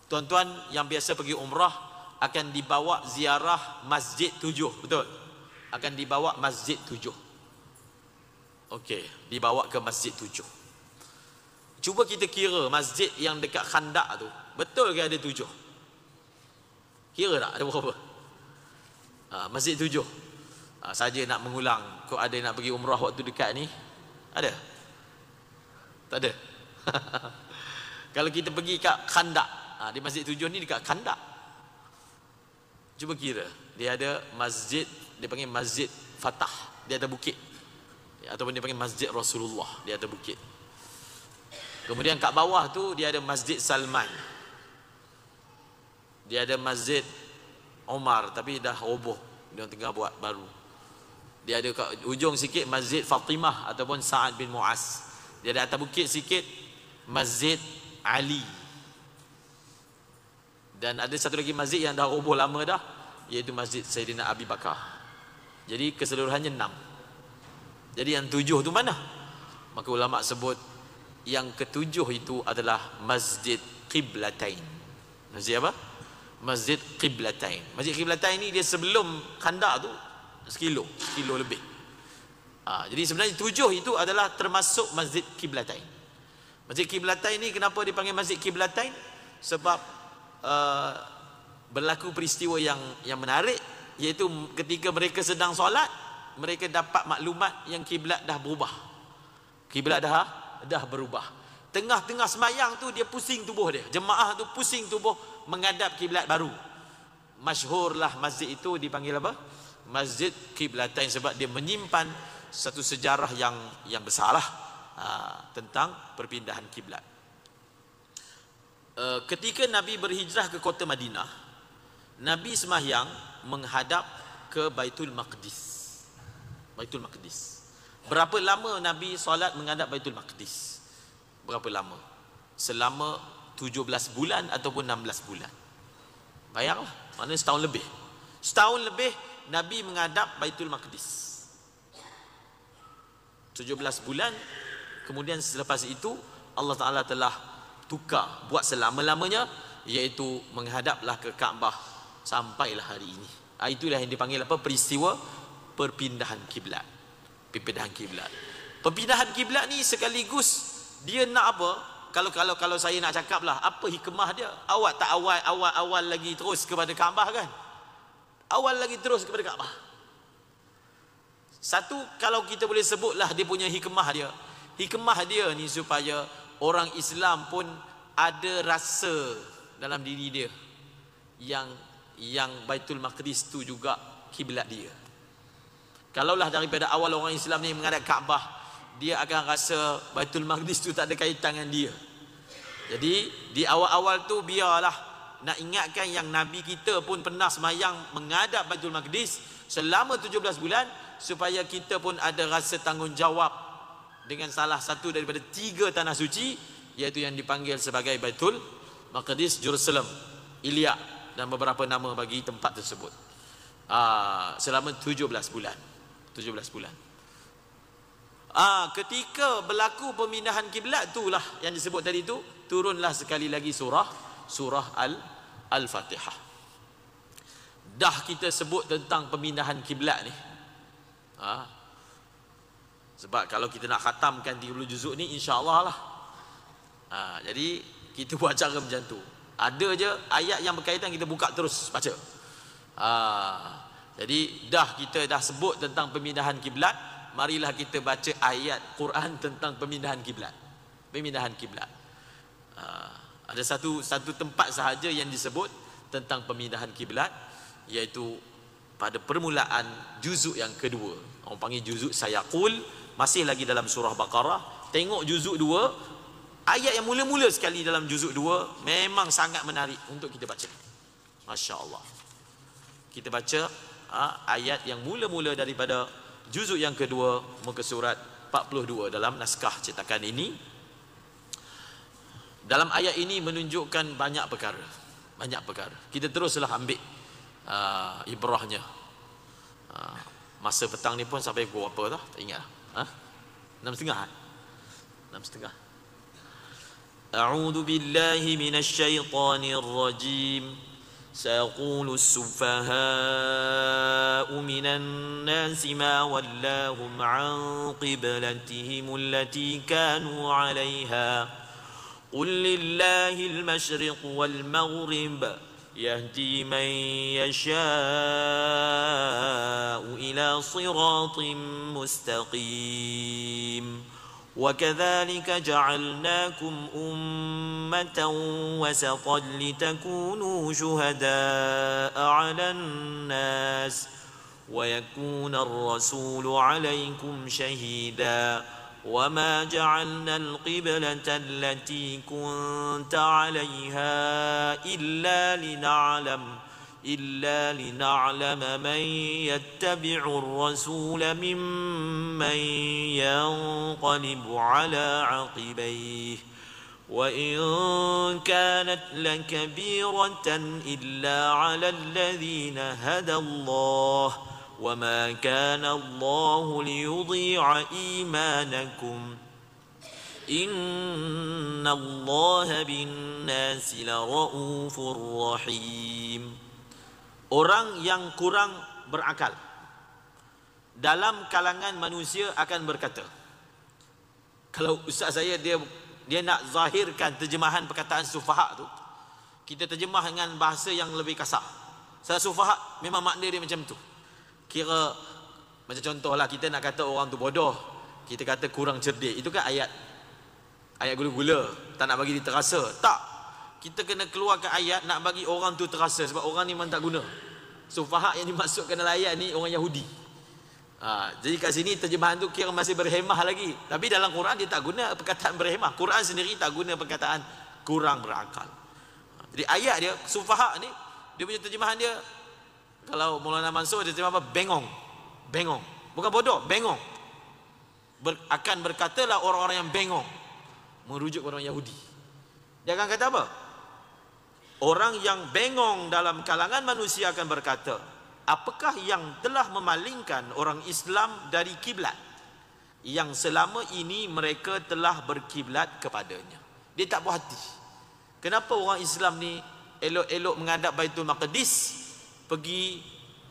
Tuan-tuan yang biasa pergi umrah akan dibawa ziarah Masjid 7, betul? Akan dibawa Masjid 7. Okey, dibawa ke Masjid 7. Cuba kita kira masjid yang dekat Khandak tu, betul ke ada 7? Kira tak ada berapa? Masjid 7. Saja nak mengulang, kau ada nak pergi umrah waktu dekat ni? Ada? Tak ada. Kalau kita pergi kat Khandak, di Masjid 7 ni dekat Khandak. Cuba kira, dia ada masjid, dia panggil Masjid Fatah, dia ada bukit. Ataupun dia panggil Masjid Rasulullah, dia ada bukit. Kemudian kat bawah tu dia ada Masjid Salman. Dia ada Masjid Omar tapi dah roboh, dia tengah buat baru. Dia ada kat ujung sikit Masjid Fatimah ataupun Sa'ad bin Mu'az. Dia ada atas bukit sikit Masjid Ali. Dan ada satu lagi masjid yang dah roboh lama dah, iaitu Masjid Sayyidina Abi Bakar. Jadi keseluruhannya 6. Jadi yang 7 tu mana? Maka ulama sebut yang ketujuh itu adalah Masjid Qiblatain. Masjid apa? Masjid Qiblatain. Masjid Qiblatain ni dia sebelum Khandaq tu sekilo lebih. Jadi sebenarnya tujuh itu adalah termasuk Masjid Qiblatain. Masjid Qiblatain ni kenapa dipanggil Masjid Qiblatain? Sebab berlaku peristiwa yang menarik, iaitu ketika mereka sedang solat, mereka dapat maklumat yang kiblat dah berubah. Kiblat dah berubah. Tengah-tengah semayang tu dia pusing tubuh dia. Jemaah tu pusing tubuh menghadap kiblat baru. Masyhurlah masjid itu dipanggil apa? Masjid Qiblatain, sebab dia menyimpan satu sejarah yang besarlah tentang perpindahan kiblat. Ketika Nabi berhijrah ke kota Madinah, Nabi sembahyang menghadap ke Baitul Maqdis. Baitul Maqdis. Berapa lama Nabi solat menghadap Baitul Maqdis? Berapa lama? Selama 17 bulan ataupun 16 bulan. Bayanglah, maknanya setahun lebih. Setahun lebih Nabi menghadap Baitul Maqdis. 17 bulan. Kemudian selepas itu Allah Ta'ala telah tukar buat selama-lamanya, iaitu menghadaplah ke Kaabah sampailah hari ini. Itulah yang dipanggil apa? Peristiwa perpindahan kiblat. Perpindahan kiblat. Perpindahan kiblat ni sekaligus dia nak apa? Kalau saya nak cakap lah, apa hikmah dia? Awak tak awal lagi terus kepada Kaabah kan? Awal lagi terus kepada Kaabah. Satu, kalau kita boleh sebutlah dia punya hikmah dia. Hikmah dia ni supaya orang Islam pun ada rasa dalam diri dia yang Baitul Maqdis tu juga kiblat dia. Kalaulah daripada awal orang Islam ni menghadap Kaabah, dia akan rasa Baitul Maqdis tu tak ada kaitan dengan dia. Jadi di awal-awal tu biarlah nak ingatkan yang Nabi kita pun pernah semayang menghadap Baitul Maqdis selama 17 bulan, supaya kita pun ada rasa tanggungjawab dengan salah satu daripada 3 tanah suci, iaitu yang dipanggil sebagai Baitul Maqdis, Jerusalem, Ilyak dan beberapa nama bagi tempat tersebut. Selama 17 bulan. 17 bulan. Ketika berlaku pemindahan kiblat itulah yang disebut tadi tu, turunlah sekali lagi surah Al-Fatihah. Dah kita sebut tentang pemindahan kiblat ni. Sebab kalau kita nak khatamkan 30 juzuk ni, insya-Allah lah. Jadi kita buat cara macam tu. Ada je ayat yang berkaitan, kita buka terus baca. Jadi kita dah sebut tentang pemindahan kiblat, marilah kita baca ayat Quran tentang pemindahan kiblat. Pemindahan kiblat. Ada satu tempat sahaja yang disebut tentang pemindahan kiblat, iaitu pada permulaan juzuk yang kedua. Orang panggil juzuk Sayaqul, masih lagi dalam surah Baqarah. Tengok juzuk 2, ayat yang mula-mula sekali dalam juzuk 2 memang sangat menarik untuk kita baca. Masya Allah. Kita baca ayat yang mula-mula daripada juzuk yang kedua, muka surat 42 dalam naskah cetakan ini. Dalam ayat ini menunjukkan banyak perkara. Banyak perkara. Kita teruslah ambil ibrahnya. Masa petang ni pun sampai pukul apa dah? Tak ingat. 6.30. 6.30. A'udzu billahi minasy syaithanir rajim. Sayaqulu as-sufahaa'u minan nasi ma wallahum 'an qiblatihim allati kanu 'alayha. Qul lillahil masyriq wal maghrib. يهدي من يشاء إلى صراط مستقيم وكذلك جعلناكم أمة وسطا لتكونوا شهداء على الناس ويكون الرسول عليكم شهيدا وما جعلنا القبلة التي كنت عليها إلا لنعلم من يتبع الرسول ممن ينقلب على عقبيه وإن كانت لكبيرة إلا على الذين هدى الله وما كان الله ليضيع إيمانكم innallaha bin-nasi laraufur rahim. Orang yang kurang berakal dalam kalangan manusia akan berkata, kalau ustaz saya dia nak zahirkan terjemahan perkataan sufaha tu, kita terjemah dengan bahasa yang lebih kasar. Saya sufaha memang makna dia macam tu. Kira macam contohlah kita nak kata orang tu bodoh, kita kata kurang cerdik. Itu kan ayat gula-gula, tak nak bagi dia terasa. Tak. Kita kena keluarkan ayat nak bagi orang tu terasa, sebab orang ni memang tak guna. Sufaha yang dimaksudkan dalam ayat ni orang Yahudi. Jadi kat sini terjemahan tu kira masih berhemah lagi. Tapi dalam Quran dia tak guna perkataan berhemah. Quran sendiri tak guna perkataan kurang berakal. Jadi ayat dia sufaha ni, dia punya terjemahan dia, kalau Maulana Mansur dia terjemah apa? Bengong. Bukan bodoh, bengong. Akan berkatalah orang-orang yang bengong, merujuk kepada orang Yahudi. Dia akan kata apa? Orang yang bengong dalam kalangan manusia akan berkata, apakah yang telah memalingkan orang Islam dari kiblat yang selama ini mereka telah berkiblat kepadanya? Dia tak puas hati. Kenapa orang Islam ni elok-elok menghadap Baitul Maqdis, pergi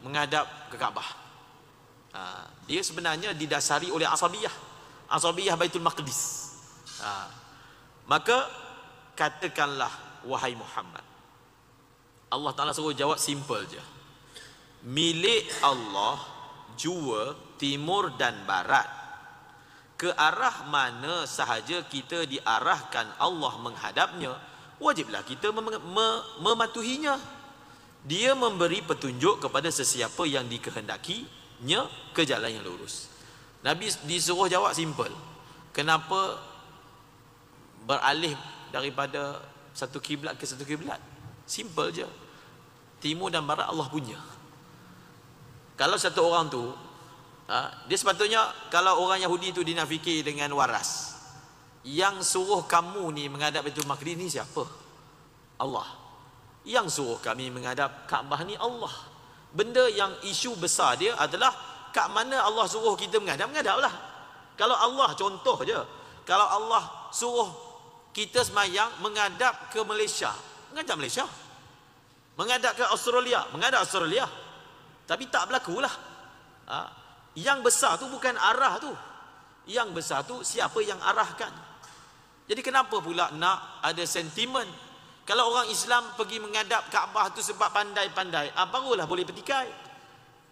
menghadap ke Kaabah? Dia sebenarnya didasari oleh asabiyah Baitul Maqdis. Maka katakanlah, wahai Muhammad, Allah Ta'ala suruh jawab simple je. Milik Allah jua timur dan barat. Ke arah mana sahaja kita diarahkan Allah menghadapnya, wajiblah kita mematuhinya. Dia memberi petunjuk kepada sesiapa yang dikehendakinya ke jalan yang lurus. Nabi disuruh jawab simple. Kenapa beralih daripada satu kiblat ke satu kiblat? Simple je. Timur dan barat Allah punya. Kalau satu orang tu dia sepatutnya, kalau orang Yahudi tu dia nak fikir dengan waras, yang suruh kamu ni menghadap Baitul Maqdis ni siapa? Allah. Yang suruh kami menghadap Kaabah ni Allah. Benda yang isu besar dia adalah kat mana Allah suruh kita menghadaplah. Kalau Allah, contoh je, kalau Allah suruh kita semayang menghadap ke Malaysia, menghadap Malaysia. Menghadap ke Australia, menghadap Australia. Tapi tak berlakulah. Yang besar tu bukan arah tu. Yang besar tu siapa yang arahkan. Jadi kenapa pula nak ada sentimen? Kalau orang Islam pergi menghadap Kaabah tu sebab pandai-pandai, barulah boleh petikai.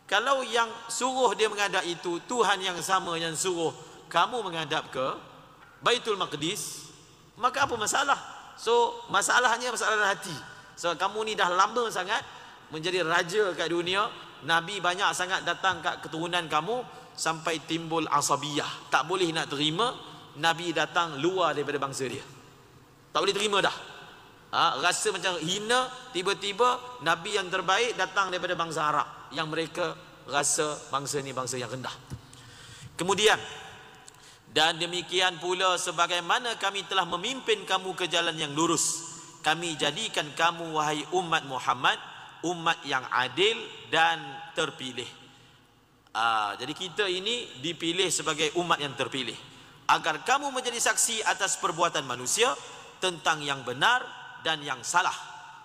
Kalau yang suruh dia menghadap itu Tuhan yang sama yang suruh kamu menghadap ke Baitul Maqdis, maka apa masalah? So masalahnya masalah hati. So kamu ni dah lama sangat menjadi raja kat dunia, Nabi banyak sangat datang kat keturunan kamu, sampai timbul asabiyah. Tak boleh nak terima Nabi datang luar daripada bangsa dia. Tak boleh terima dah. Rasa macam hina, tiba-tiba Nabi yang terbaik datang daripada bangsa Arab, yang mereka rasa bangsa ni bangsa yang rendah. Kemudian, dan demikian pula sebagaimana kami telah memimpin kamu ke jalan yang lurus, kami jadikan kamu, wahai umat Muhammad, umat yang adil dan terpilih. Jadi kita ini dipilih sebagai umat yang terpilih, agar kamu menjadi saksi atas perbuatan manusia tentang yang benar dan yang salah,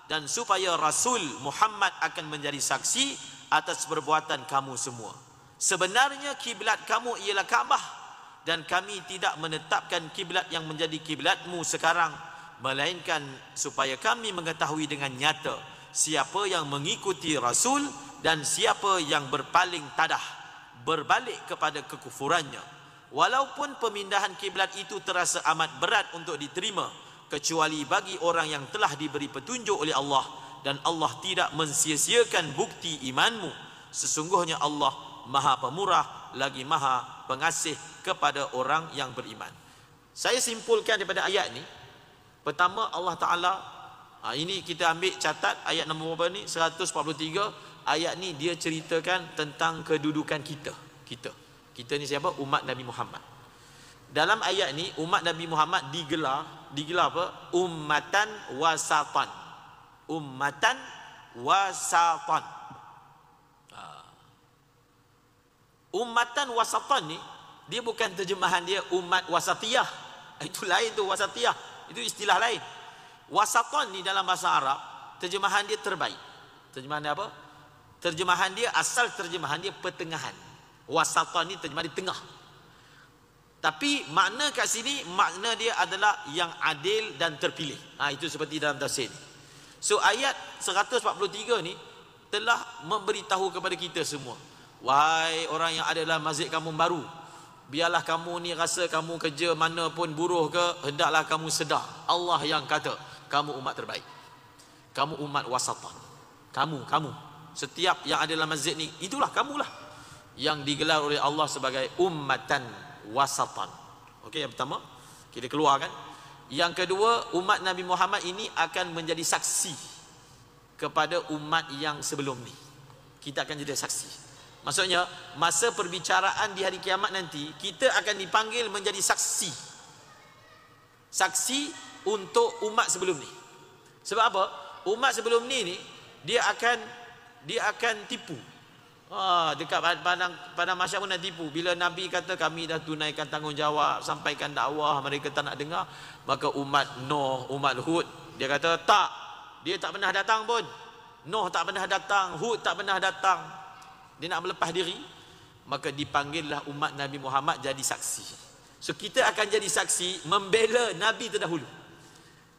dan supaya Rasul Muhammad akan menjadi saksi atas perbuatan kamu semua. Sebenarnya kiblat kamu ialah Kaabah, dan kami tidak menetapkan kiblat yang menjadi kiblatmu sekarang, melainkan supaya kami mengetahui dengan nyata siapa yang mengikuti Rasul dan siapa yang berpaling tadah, berbalik kepada kekufurannya. Walaupun pemindahan kiblat itu terasa amat berat untuk diterima, kecuali bagi orang yang telah diberi petunjuk oleh Allah, dan Allah tidak mensia-siakan bukti imanmu. Sesungguhnya Allah Maha Pemurah lagi Maha Pengasih kepada orang yang beriman. Saya simpulkan daripada ayat ni, pertama Allah Ta'ala, ini kita ambil catat ayat nombor berapa ni, 143. Ayat ni dia ceritakan tentang kedudukan kita. Kita ni siapa? Umat Nabi Muhammad. Dalam ayat ni umat Nabi Muhammad digelar apa? Ummatan wasatan. Ummatan wasatan. Ummatan wasatan ni dia bukan terjemahan dia umat wasatiyah. Itu lain tu wasatiyah. Itu istilah lain. Wasatan ni dalam bahasa Arab, terjemahan dia terbaik. Terjemahan dia apa? Terjemahan dia, asal terjemahan dia pertengahan. Wasatan ni terjemahan di tengah. Tapi makna kat sini, makna dia adalah yang adil dan terpilih. Itu seperti dalam tafsir ni. So ayat 143 ni telah memberitahu kepada kita semua, wahai orang yang ada dalam masjid kamu baru, biarlah kamu ni rasa kamu kerja mana pun buruh ke, hendaklah kamu sedar Allah yang kata kamu umat terbaik, kamu umat wasatan. Kamu setiap yang ada dalam masjid ni, itulah kamulah yang digelar oleh Allah sebagai ummatan wasatan. Okey, yang pertama kita keluarkan. Yang kedua, umat Nabi Muhammad ini akan menjadi saksi kepada umat yang sebelum ni. Kita akan jadi saksi. Maksudnya, masa perbicaraan di hari kiamat nanti, kita akan dipanggil menjadi saksi. Saksi untuk umat sebelum ni. Sebab apa? Umat sebelum ni dia akan tipu. Dekat padang mahsyar pun nak tipu. Bila Nabi kata kami dah tunaikan tanggungjawab, sampaikan dakwah, mereka tak nak dengar, maka umat Nuh, umat Hud, dia kata tak, dia tak pernah datang pun. Nuh tak pernah datang, Hud tak pernah datang. Dia nak melepas diri, maka dipanggillah umat Nabi Muhammad jadi saksi. So kita akan jadi saksi membela Nabi terdahulu.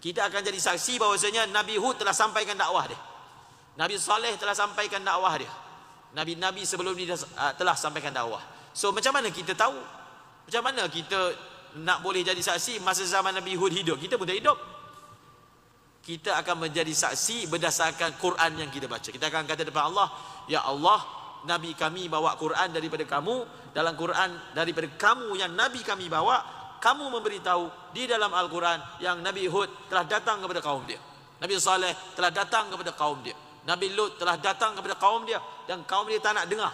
Kita akan jadi saksi bahawasanya Nabi Hud telah sampaikan dakwah dia, Nabi Saleh telah sampaikan dakwah dia, Nabi-Nabi sebelum ini telah sampaikan dakwah. So macam mana kita tahu? Macam mana kita nak boleh jadi saksi masa zaman Nabi Hud hidup? Kita pun tak hidup. Kita akan menjadi saksi berdasarkan Quran yang kita baca. Kita akan kata depan Allah, ya Allah, Nabi kami bawa Quran daripada kamu. Dalam Quran daripada kamu yang Nabi kami bawa, kamu memberitahu di dalam Al-Quran yang Nabi Hud telah datang kepada kaum dia, Nabi Saleh telah datang kepada kaum dia, Nabi Lut telah datang kepada kaum dia, dan kaum dia tak nak dengar.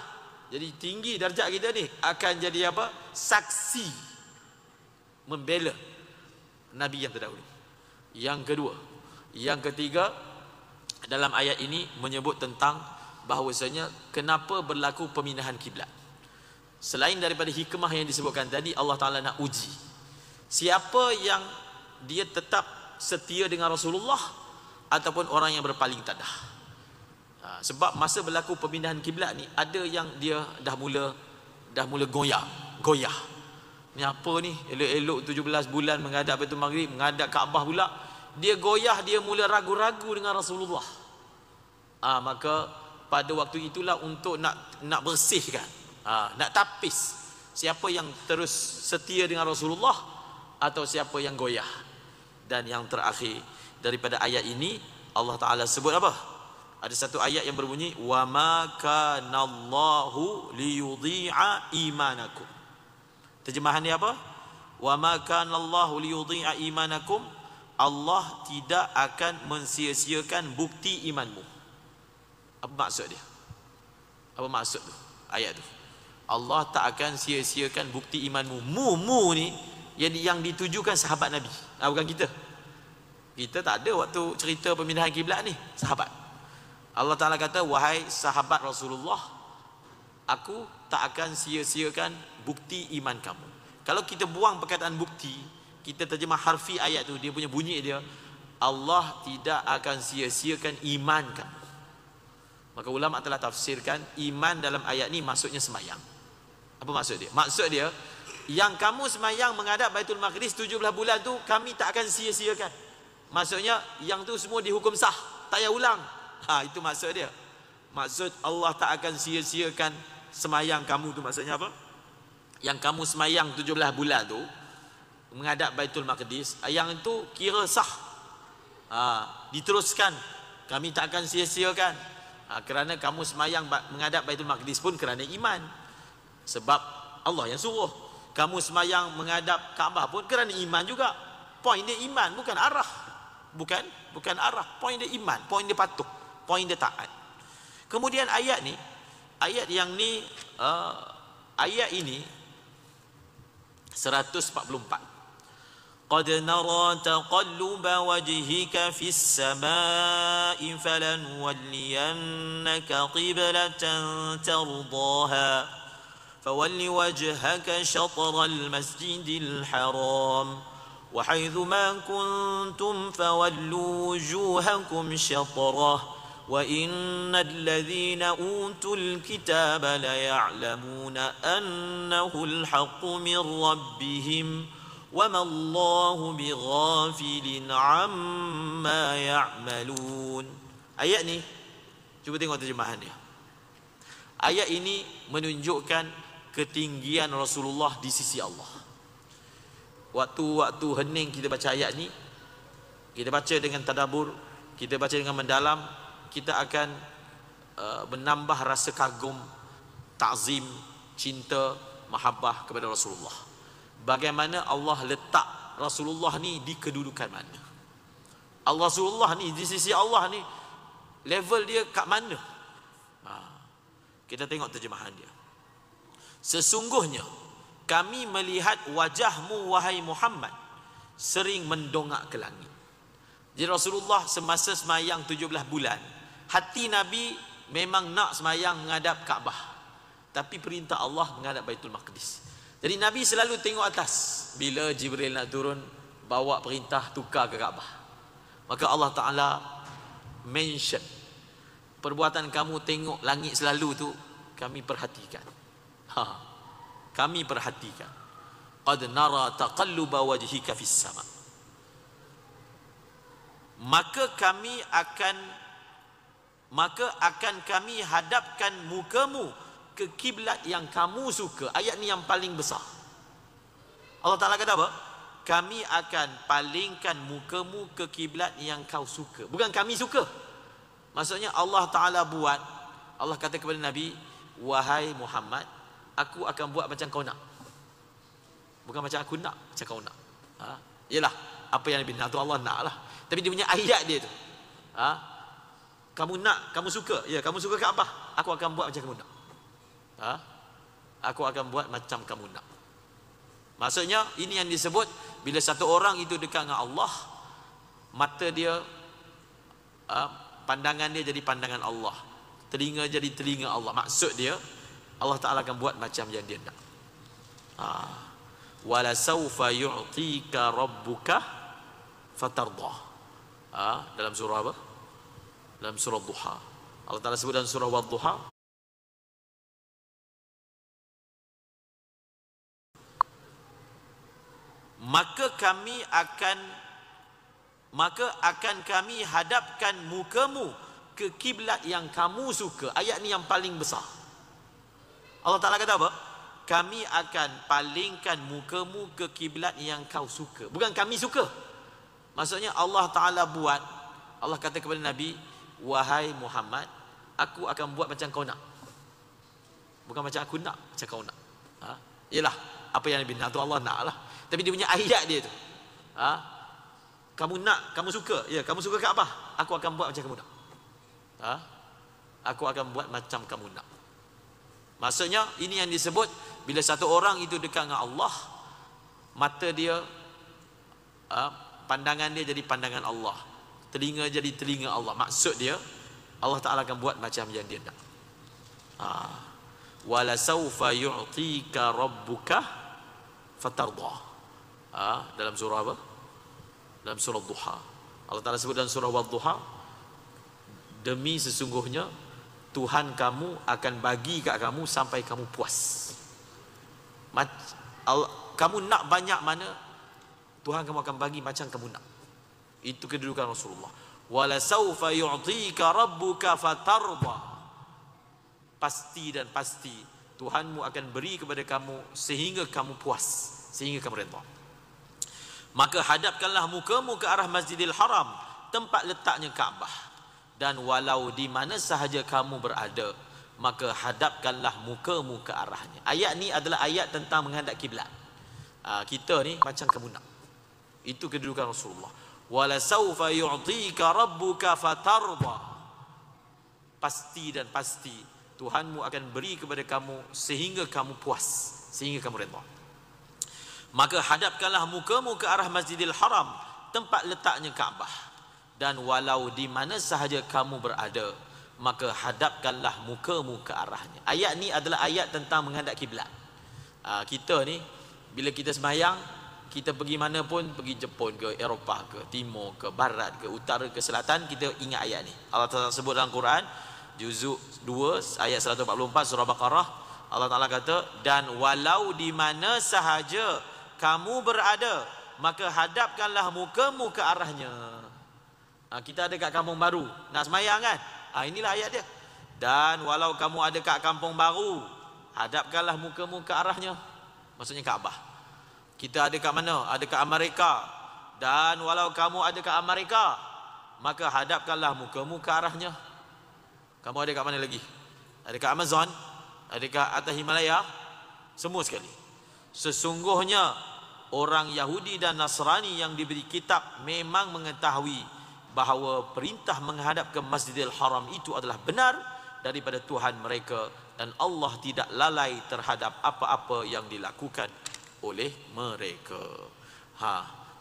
Jadi tinggi darjat kita ni akan jadi apa? Saksi membela Nabi yang terdahulu. Yang kedua, yang ketiga, dalam ayat ini menyebut tentang bahawasanya kenapa berlaku pemindahan kiblat. Selain daripada hikmah yang disebutkan tadi, Allah Ta'ala nak uji siapa yang dia tetap setia dengan Rasulullah ataupun orang yang berpaling tadah. Sebab masa berlaku pemindahan kiblat ni, ada yang dia dah mula goyah. Ni apa ni? Elok-elok 17 bulan menghadap Baitul Maghrib, menghadap Kaabah pula, dia goyah, dia mula ragu-ragu dengan Rasulullah. Maka pada waktu itulah untuk nak bersihkan, nak tapis siapa yang terus setia dengan Rasulullah atau siapa yang goyah. Dan yang terakhir daripada ayat ini, Allah Ta'ala sebut apa? Ada satu ayat yang berbunyi, wa ma kanallahu liyudhi'a imanakum. Terjemahan dia apa? Wa ma kanallahu liyudhi'a imanakum. Allah tidak akan mensia-siakan bukti imanmu. Apa maksud dia? Apa maksud tu? Ayat tu. Allah tak akan sia-siakan bukti imanmu. Mu ni yang ditujukan sahabat Nabi. Bukan kita. Kita tak ada waktu cerita pemindahan kiblat ni, sahabat. Allah Ta'ala kata, wahai sahabat Rasulullah, aku tak akan sia-siakan bukti iman kamu. Kalau kita buang perkataan bukti, kita terjemah harfi ayat tu, dia punya bunyi dia, Allah tidak akan sia-siakan iman kamu. Maka ulama telah tafsirkan iman dalam ayat ni maksudnya semayang. Apa maksud dia? Maksud dia, yang kamu semayang menghadap Baitul Maqdis 17 bulan tu, kami tak akan sia-siakan. Maksudnya yang tu semua dihukum sah, tak payah ulang. Itu maksud dia. Maksud Allah tak akan sia-siakan semayang kamu tu, maksudnya apa? Yang kamu semayang 17 bulan tu menghadap Baitul Maqdis, yang itu kira sah. Diteruskan, kami tak akan sia-siakan. Kerana kamu semayang menghadap Baitul Maqdis pun kerana iman. Sebab Allah yang suruh. Kamu semayang menghadap Kaabah pun kerana iman juga. Poin dia iman, bukan arah. Bukan arah. Poin dia iman, poin dia patuh, poin dia taat. Kemudian ayat ni, ayat yang ni, ayat ini 144. قد نرى تقلب وجهك في السماء فلنولينك قبلة ترضاها فول وجهك شطر المسجد الحرام وحيث ما كنتم فولوا وجوهكم شطره وإن الذين أوتوا الكتاب ليعلمون أنه الحق من ربهم وما الله بغافل عما يعملون. Ayat ni, cuba tengok terjemahan dia. Ayat ini menunjukkan ketinggian Rasulullah di sisi Allah. Waktu hening kita baca ayat ni, kita baca dengan tadabbur, kita baca dengan mendalam, kita akan menambah rasa kagum, ta'zim, cinta, mahabbah kepada Rasulullah. Bagaimana Allah letak Rasulullah ni di kedudukan mana? Rasulullah ni di sisi Allah ni level dia kat mana? Kita tengok terjemahan dia. Sesungguhnya kami melihat wajahmu wahai Muhammad sering mendongak ke langit. Jadi Rasulullah semasa semayang 17 bulan, hati Nabi memang nak semayang menghadap Kaabah, tapi perintah Allah menghadap Baitul Maqdis. Jadi Nabi selalu tengok atas. Bila Jibril nak turun bawa perintah tukar ke Kaabah, maka Allah Ta'ala mention, perbuatan kamu tengok langit selalu tu kami perhatikan. Kami perhatikan. Qad nara taqalluba wajhika fis sama. Maka akan kami hadapkan mukamu ke kiblat yang kamu suka. Ayat ni yang paling besar. Allah Ta'ala kata apa? Kami akan palingkan mukamu ke kiblat yang kau suka. Bukan kami suka. Maksudnya Allah Ta'ala buat, Allah kata kepada Nabi, wahai Muhammad, aku akan buat macam kau nak. Bukan macam aku nak, macam kau nak. Yalah, apa yang Nabi nak tu Allah nak lah. Tapi dia punya ayat dia tu, kamu nak, kamu suka, ya kamu suka Kaabah, aku akan buat macam kamu nak. Aku akan buat macam kamu nak. Maksudnya ini yang disebut bila satu orang itu dekat dengan Allah, mata dia, pandangan dia jadi pandangan Allah, telinga jadi telinga Allah. Maksud dia Allah Ta'ala akan buat macam yang dia nak. Wala sawfa yu'tika rabbuka fatardah. Dalam surah apa? Dalam surah Duha. Allah Ta'ala sebut dalam surah Wadduha, maka akan kami hadapkan mukamu ke kiblat yang kamu suka. Ayat ni yang paling besar. Allah Ta'ala kata apa? Kami akan palingkan mukamu ke kiblat yang kau suka. Bukan kami suka. Maksudnya Allah Ta'ala buat, Allah kata kepada Nabi, wahai Muhammad, aku akan buat macam kau nak. Bukan macam aku nak, macam kau nak. Yalah, apa yang Nabi nak tu Allah nak lah. Tapi dia punya ayat dia tu, kamu nak, kamu suka, ya kamu suka Kaabah, aku akan buat macam kamu nak. Aku akan buat macam kamu nak. Maksudnya ini yang disebut bila satu orang itu dekat dengan Allah, mata dia, pandangan dia jadi pandangan Allah, telinga jadi telinga Allah. Maksud dia Allah Ta'ala akan buat macam yang dia nak. Wala sawfa yu'tika rabbuka fatardah. Dalam surah apa? Dalam surah Duha. Allah Ta'ala sebut dalam surah Wadduha, demi sesungguhnya Tuhan kamu akan bagi kat kamu sampai kamu puas. Kamu nak banyak mana, Tuhan kamu akan bagi macam kamu nak. Itu kedudukan Rasulullah. Wala sawfa yu'tika rabbuka fatarda. Pasti dan pasti Tuhanmu akan beri kepada kamu sehingga kamu puas, sehingga kamu redha. Maka hadapkanlah mukamu ke arah Masjidil Haram, tempat letaknya Kaabah. Dan walau di mana sahaja kamu berada, maka hadapkanlah mukamu ke arahnya. Ayat ni adalah ayat tentang menghadap kiblat. Kita ni macam kamu nak. Itu kedudukan Rasulullah. Wala sawfa yu'tika rabbuka fatarda. Pasti dan pasti Tuhanmu akan beri kepada kamu sehingga kamu puas, sehingga kamu redha. Maka hadapkanlah mukamu ke arah Masjidil Haram, tempat letaknya Kaabah. Dan walau di mana sahaja kamu berada, maka hadapkanlah mukamu ke arahnya. Ayat ni adalah ayat tentang menghadap kiblat. Kita ni bila kita sembahyang, kita pergi mana pun, pergi Jepun ke, Eropah ke, Timur ke, Barat ke, Utara ke, Selatan, kita ingat ayat ni. Allah Ta'ala sebut dalam Quran, juzuk 2 ayat 144 surah Baqarah, Allah Ta'ala kata, dan walau di mana sahaja kamu berada, maka hadapkanlah mukamu ke arahnya. Kita ada kat kampung baru, nak semayang kan? Inilah ayat dia. Dan walau kamu ada kat kampung baru, hadapkanlah mukamu ke arahnya. Maksudnya Kaabah. Kita ada kat mana? Ada kat Amerika. Dan walau kamu ada kat Amerika, maka hadapkanlah mukamu ke arahnya. Kamu ada kat mana lagi? Ada kat Amazon, ada kat atas Himalaya, semua sekali. Sesungguhnya orang Yahudi dan Nasrani yang diberi kitab memang mengetahui bahawa perintah menghadap ke Masjidil Haram itu adalah benar daripada Tuhan mereka, dan Allah tidak lalai terhadap apa-apa yang dilakukan oleh mereka.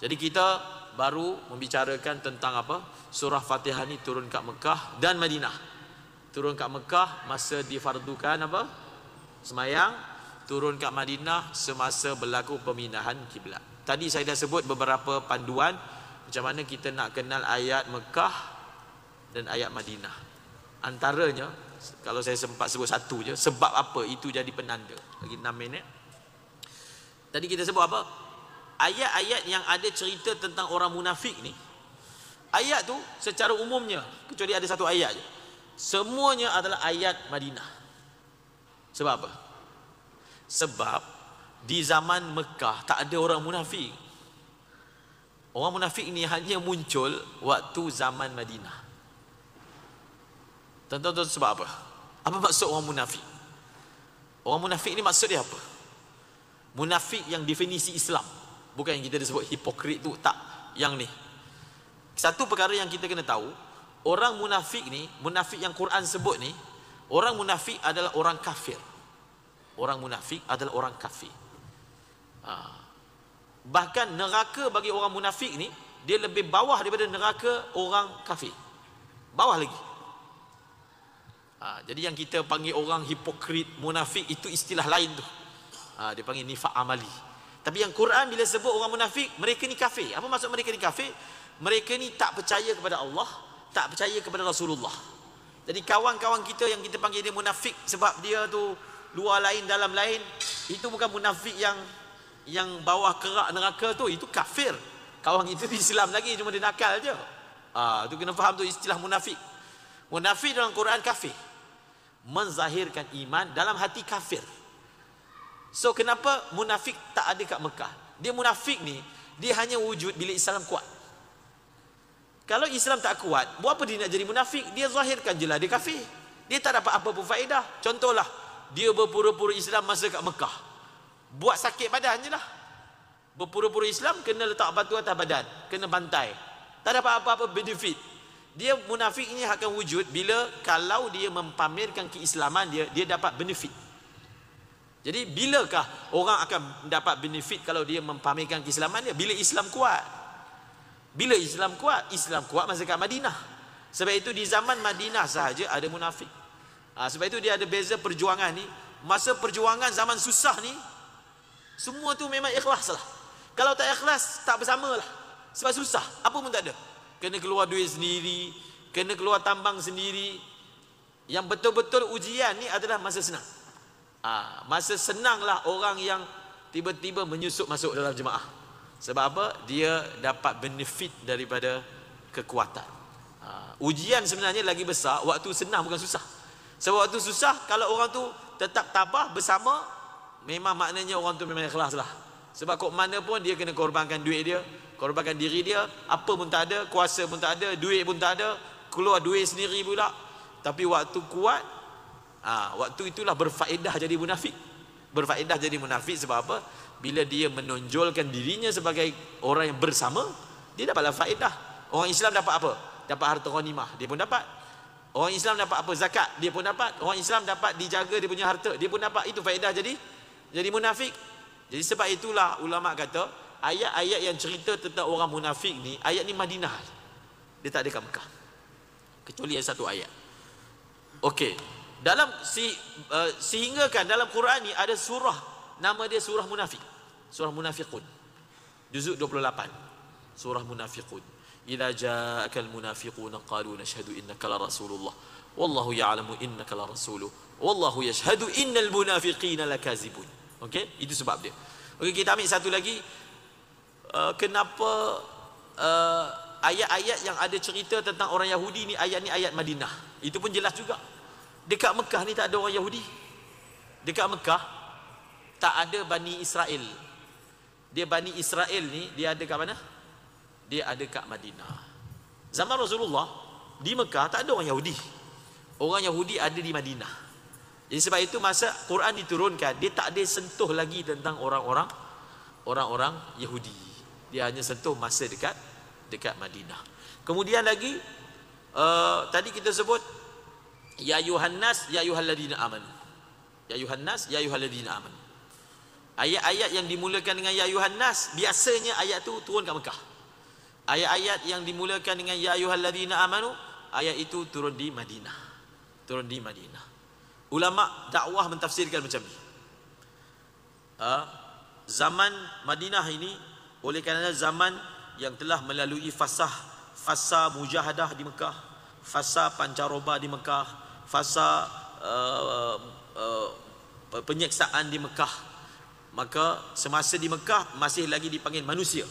Jadi kita baru membicarakan tentang apa? Surah Fatihah ni turun kat Mekah dan Madinah. Turun kat Mekah masa difardukan apa? Semayang. Turun kat Madinah semasa berlaku pemindahan kiblat. Tadi saya dah sebut beberapa panduan macam mana kita nak kenal ayat Mekah dan ayat Madinah. Antaranya, kalau saya sempat sebut satu je, sebab apa itu jadi penanda. Lagi 6 minit. Tadi kita sebut apa? Ayat-ayat yang ada cerita tentang orang munafik ni. Ayat tu secara umumnya, kecuali ada satu ayat je, semuanya adalah ayat Madinah. Sebab apa? Sebab di zaman Mekah tak ada orang munafik. Orang munafik ni hanya muncul waktu zaman Madinah. Tuan-tuan sebab apa? Apa maksud orang munafik? Orang munafik ni maksud dia apa? Munafik yang definisi Islam, bukan yang kita disebut hipokrit tu, tak. Yang ni, satu perkara yang kita kena tahu, orang munafik ni, munafik yang Quran sebut ni, orang munafik adalah orang kafir. Orang munafik adalah orang kafir. Bahkan neraka bagi orang munafik ni, dia lebih bawah daripada neraka orang kafir. Bawah lagi. Jadi yang kita panggil orang hipokrit, munafik, itu istilah lain tu. Dia panggil nifak amali. Tapi yang Quran bila sebut orang munafik, mereka ni kafir. Apa maksud mereka ni kafir? Mereka ni tak percaya kepada Allah, tak percaya kepada Rasulullah. Jadi kawan-kawan kita yang kita panggil dia munafik sebab dia tu luar lain dalam lain, itu bukan munafik yang bawah kerak neraka tu, itu kafir. Kawan itu Islam lagi, cuma dia nakal je. Tu kena faham tu istilah munafik. Munafik dalam Quran kafir, menzahirkan iman, dalam hati kafir. So kenapa munafik tak ada kat Mekah? Dia munafik ni, dia hanya wujud bila Islam kuat. Kalau Islam tak kuat, buat apa dia nak jadi munafik? Dia zahirkan je lah dia kafir. Dia tak dapat apa pun faedah. Contohlah, dia berpura-pura Islam masa kat Mekah, buat sakit badan je lah. Berpura-pura Islam, kena letak batu atas badan, kena bantai, tak dapat apa-apa benefit. Dia munafik ni akan wujud bila kalau dia mempamerkan keislaman dia, dia dapat benefit. Jadi bilakah orang akan dapat benefit kalau dia mempamerkan keislaman dia? Bila Islam kuat. Bila Islam kuat? Islam kuat masa kat Madinah. Sebab itu di zaman Madinah sahaja ada munafik. Sebab itu dia ada beza perjuangan ni. Masa perjuangan zaman susah ni, semua tu memang ikhlas lah. Kalau tak ikhlas, tak bersama lah. Sebab susah, apa pun tak ada. Kena keluar duit sendiri, kena keluar tambang sendiri. Yang betul-betul ujian ni adalah masa senang. Masa senanglah orang yang tiba-tiba menyusup masuk dalam jemaah. Sebab apa? Dia dapat benefit daripada kekuatan. Ujian sebenarnya lagi besar waktu senang, bukan susah. Sebab waktu susah, kalau orang tu tetap tabah bersama, memang maknanya orang tu memang ikhlas lah. Sebab kok mana pun dia kena korbankan duit dia, korbankan diri dia, apa pun tak ada, kuasa pun tak ada, duit pun tak ada, keluar duit sendiri pula. Tapi waktu kuat, waktu itulah berfaedah jadi munafik. Berfaedah jadi munafik sebab apa? Bila dia menonjolkan dirinya sebagai orang yang bersama, dia dapatlah faedah. Orang Islam dapat apa? Dapat harta ghanimah, dia pun dapat. Orang Islam dapat apa? Zakat, dia pun dapat. Orang Islam dapat dijaga dia punya harta, dia pun dapat. Itu faedah jadi munafik. Jadi sebab itulah ulama kata, ayat-ayat yang cerita tentang orang munafik ni, ayat ni Madinah. Dia tak ada kat Mekah. Kecuali ada satu ayat. Okey. Dalam sehingga kan dalam Quran ni ada surah, nama dia surah munafik. Surah Munafiqun. Juzuk 28. Surah Munafiqun. Idza ja'akal munafiquna qalu nashhadu innaka la rasulullah wallahu ya'lamu innaka la rasuluh wallahu yashhadu innal munafiqina lakazibun. Okey, itu sebab dia. Okey, kita ambil satu lagi. Kenapa ayat-ayat yang ada cerita tentang orang Yahudi ni, ayat ni ayat Madinah. Itu pun jelas juga. Dekat Mekah ni tak ada orang Yahudi. Dekat Mekah tak ada Bani Israel. Dia Bani Israel ni dia ada kat mana? Dia ada kat Madinah. Zaman Rasulullah di Mekah tak ada orang Yahudi. Orang Yahudi ada di Madinah. Jadi sebab itu masa Quran diturunkan, dia tak ada sentuh lagi tentang orang-orang Yahudi. Dia hanya sentuh masa dekat Madinah. Kemudian lagi tadi kita sebut ya ayuhan nas ya ayyuhalladzina amanu. Ya ayuhan nas ya ayyuhalladzina amanu. Ayat-ayat yang dimulakan dengan ya ayuhan nas, biasanya ayat tu turun kat Mekah. Ayat-ayat yang dimulakan dengan ya ayyuhalladzina amanu, ayat itu turun di Madinah. Turun di Madinah. Ulama dakwah mentafsirkan macam ni. Zaman Madinah ini oleh kerana zaman yang telah melalui fasa mujahadah di Mekah, fasa pancaroba di Mekah, fasa penyeksaan di Mekah, maka semasa di Mekah masih lagi dipanggil manusia.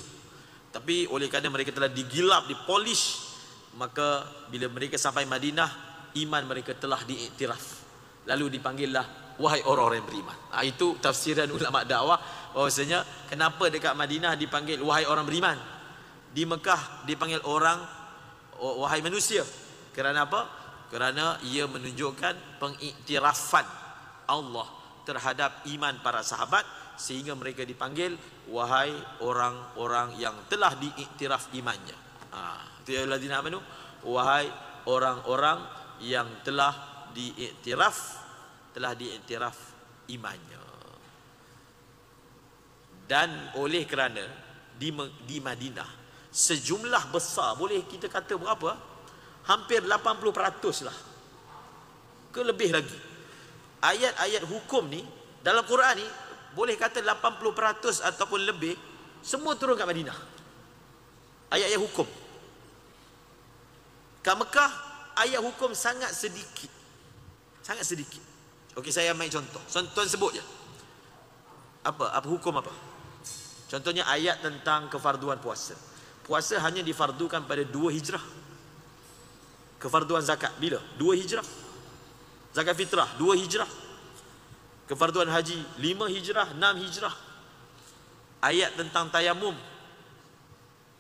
Tapi oleh kerana mereka telah digilap, dipolish, maka bila mereka sampai Madinah, iman mereka telah diiktiraf. Lalu dipanggillah wahai orang-orang yang beriman. Itu tafsiran ulama dakwah bahwasanya kenapa dekat Madinah dipanggil wahai orang beriman, di Mekah dipanggil orang wahai manusia. Kerana apa? Kerana ia menunjukkan pengiktirafan Allah terhadap iman para sahabat, sehingga mereka dipanggil wahai orang-orang yang telah diiktiraf imannya. Itu ya alladzina amanu, wahai orang-orang yang telah diiktiraf imannya. Dan oleh kerana di Madinah sejumlah besar, boleh kita kata berapa? Hampir 80% lah, ke lebih lagi. Ayat-ayat hukum ni dalam Quran ni boleh kata 80% ataupun lebih semua turun kat Madinah. Ayat-ayat hukum. Kat Mekah ayat hukum sangat sedikit. Sangat sedikit. Okey, saya ambil contoh. Tuan sebut je. Apa hukum apa? Contohnya ayat tentang kefarduan puasa. Puasa hanya difardukan pada 2 hijrah. Kefarduan zakat bila? 2 hijrah. Zakat fitrah 2 hijrah. Kefarduan haji 5 hijrah, 6 hijrah. Ayat tentang tayamum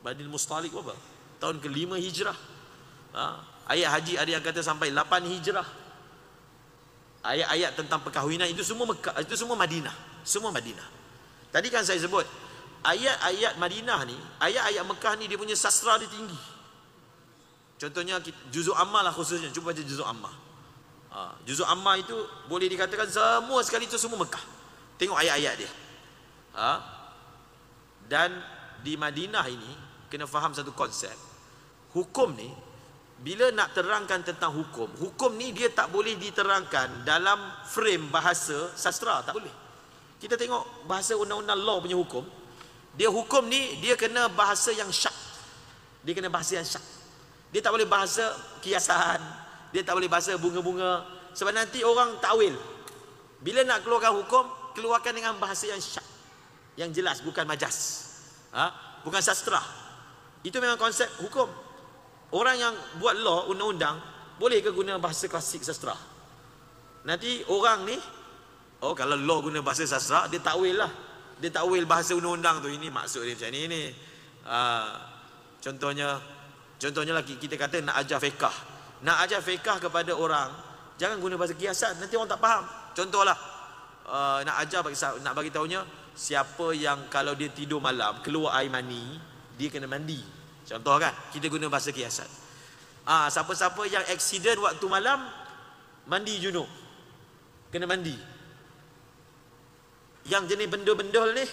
Badil Mustalik apa? Tahun ke-5 hijrah. Ayat haji ada yang kata sampai 8 hijrah. Ayat-ayat tentang perkahwinan itu semua Mekah, itu semua Madinah. Semua Madinah. Tadi kan saya sebut ayat-ayat Madinah ni, ayat-ayat Mekah ni dia punya sastra dia tinggi. Contohnya Juzuk Ammah lah khususnya. Cuba baca Juzuk Ammah. Juzuk Ammah itu boleh dikatakan semua sekali itu semua Mekah. Tengok ayat-ayat dia. Dan di Madinah ini kena faham satu konsep. Hukum ni bila nak terangkan tentang hukum ni dia tak boleh diterangkan dalam frame bahasa sastra, tak boleh. Kita tengok bahasa undang-undang law punya hukum. Dia hukum ni dia kena bahasa yang syak. Dia kena bahasa yang syak. Dia tak boleh bahasa kiasan. Dia tak boleh bahasa bunga-bunga. Sebab nanti orang takwil. Bila nak keluarkan hukum, keluarkan dengan bahasa yang syak, yang jelas, bukan majas. Bukan sastra. Itu memang konsep hukum. Orang yang buat law, undang-undang, boleh ke guna bahasa klasik sastra? Nanti orang ni, kalau law guna bahasa sastra, dia takwil lah. Dia takwil bahasa undang-undang tu. Ini maksud dia macam ni. Contohnya lah kita kata nak ajar fiqah. Nak ajar fiqah kepada orang, jangan guna bahasa kiasan, nanti orang tak faham. Contohlah, nak ajar, nak bagi tahunya, siapa yang kalau dia tidur malam keluar air mani, dia kena mandi. Contoh kan, kita guna bahasa kiasan. Siapa-siapa yang accident waktu malam, mandi junub, kena mandi. Yang jenis bendul-bendul ni,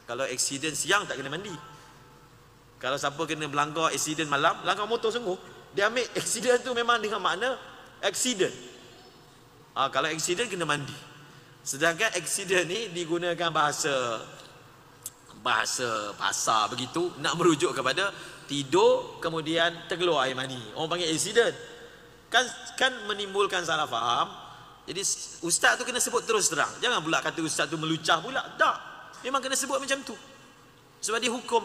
kalau accident siang tak kena mandi. Kalau siapa kena melanggar accident malam, langgar motor sungguh, dia ambil accident tu memang dengan makna accident. Kalau accident kena mandi. Sedangkan accident ni digunakan bahasa bahasa pasar begitu, nak merujuk kepada tidur kemudian terkeluar air mani. Orang panggil accident. Kan menimbulkan salah faham. Jadi ustaz tu kena sebut terus terang. Jangan pula kata ustaz tu melucah pula. Tak. Memang kena sebut macam tu. Sebab dia hukum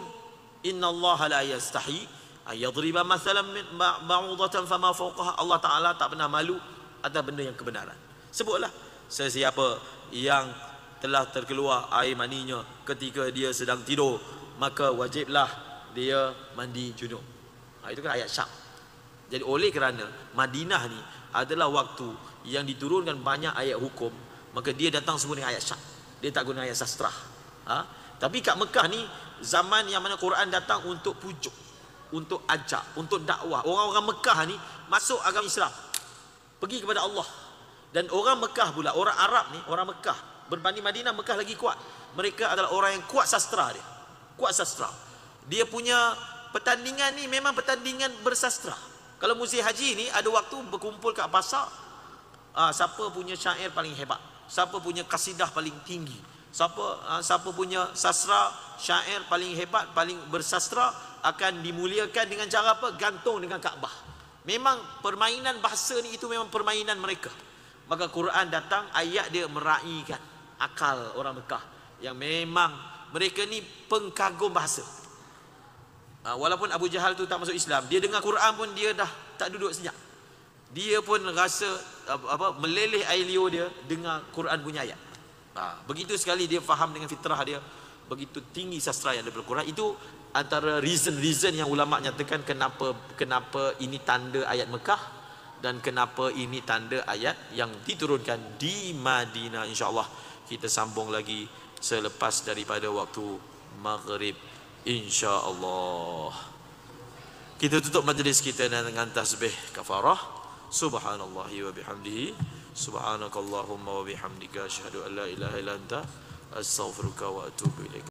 innallaha la yastahi ay yadriba mathalan min ba'udatan fama fawqaha. Allah Taala tak pernah malu atas benda yang kebenaran. Sebutlah sesiapa yang telah terkeluar air maninya ketika dia sedang tidur, maka wajiblah dia mandi junub. Itu kan ayat syak. Jadi oleh kerana Madinah ni adalah waktu yang diturunkan banyak ayat hukum, maka dia datang semua dengan ayat syak. Dia tak guna ayat sastra. Tapi kat Mekah ni zaman yang mana Quran datang untuk pujuk, untuk ajak, untuk dakwah. Orang-orang Mekah ni masuk agama Islam, pergi kepada Allah. Dan orang Mekah pula, orang Arab ni, orang Mekah berbanding Madinah, Mekah lagi kuat. Mereka adalah orang yang kuat sastra dia. Kuat sastra. Dia punya pertandingan ni memang pertandingan bersastra. Kalau musim haji ni ada waktu berkumpul kat pasar. Siapa punya syair paling hebat? Siapa punya kasidah paling tinggi? Siapa punya sastra, syair paling hebat, paling bersastra akan dimuliakan dengan cara apa? Gantung dengan Kaabah. Memang permainan bahasa ni itu memang permainan mereka. Maka Quran datang, ayat dia meraihkan akal orang Mekah yang memang mereka ni pengkagum bahasa. Walaupun Abu Jahal tu tak masuk Islam, dia dengar Quran pun dia dah tak duduk senyap. Dia pun rasa meleleh air liur dia dengar Quran punya ayat. Begitu sekali dia faham dengan fitrah dia, begitu tinggi sastra yang ada dalam Quran. Itu antara reason yang ulama nyatakan kenapa ini tanda ayat Mekah dan kenapa ini tanda ayat yang diturunkan di Madinah. InsyaAllah kita sambung lagi selepas daripada waktu maghrib, InsyaAllah. Kita tutup majlis kita dengan tasbih kafarah. Subhanallahi wa bihamdihi, subhanakallahumma wa bihamdika, asyhadu an la ilaha illa anta, astaghfiruka wa atubu ilaik.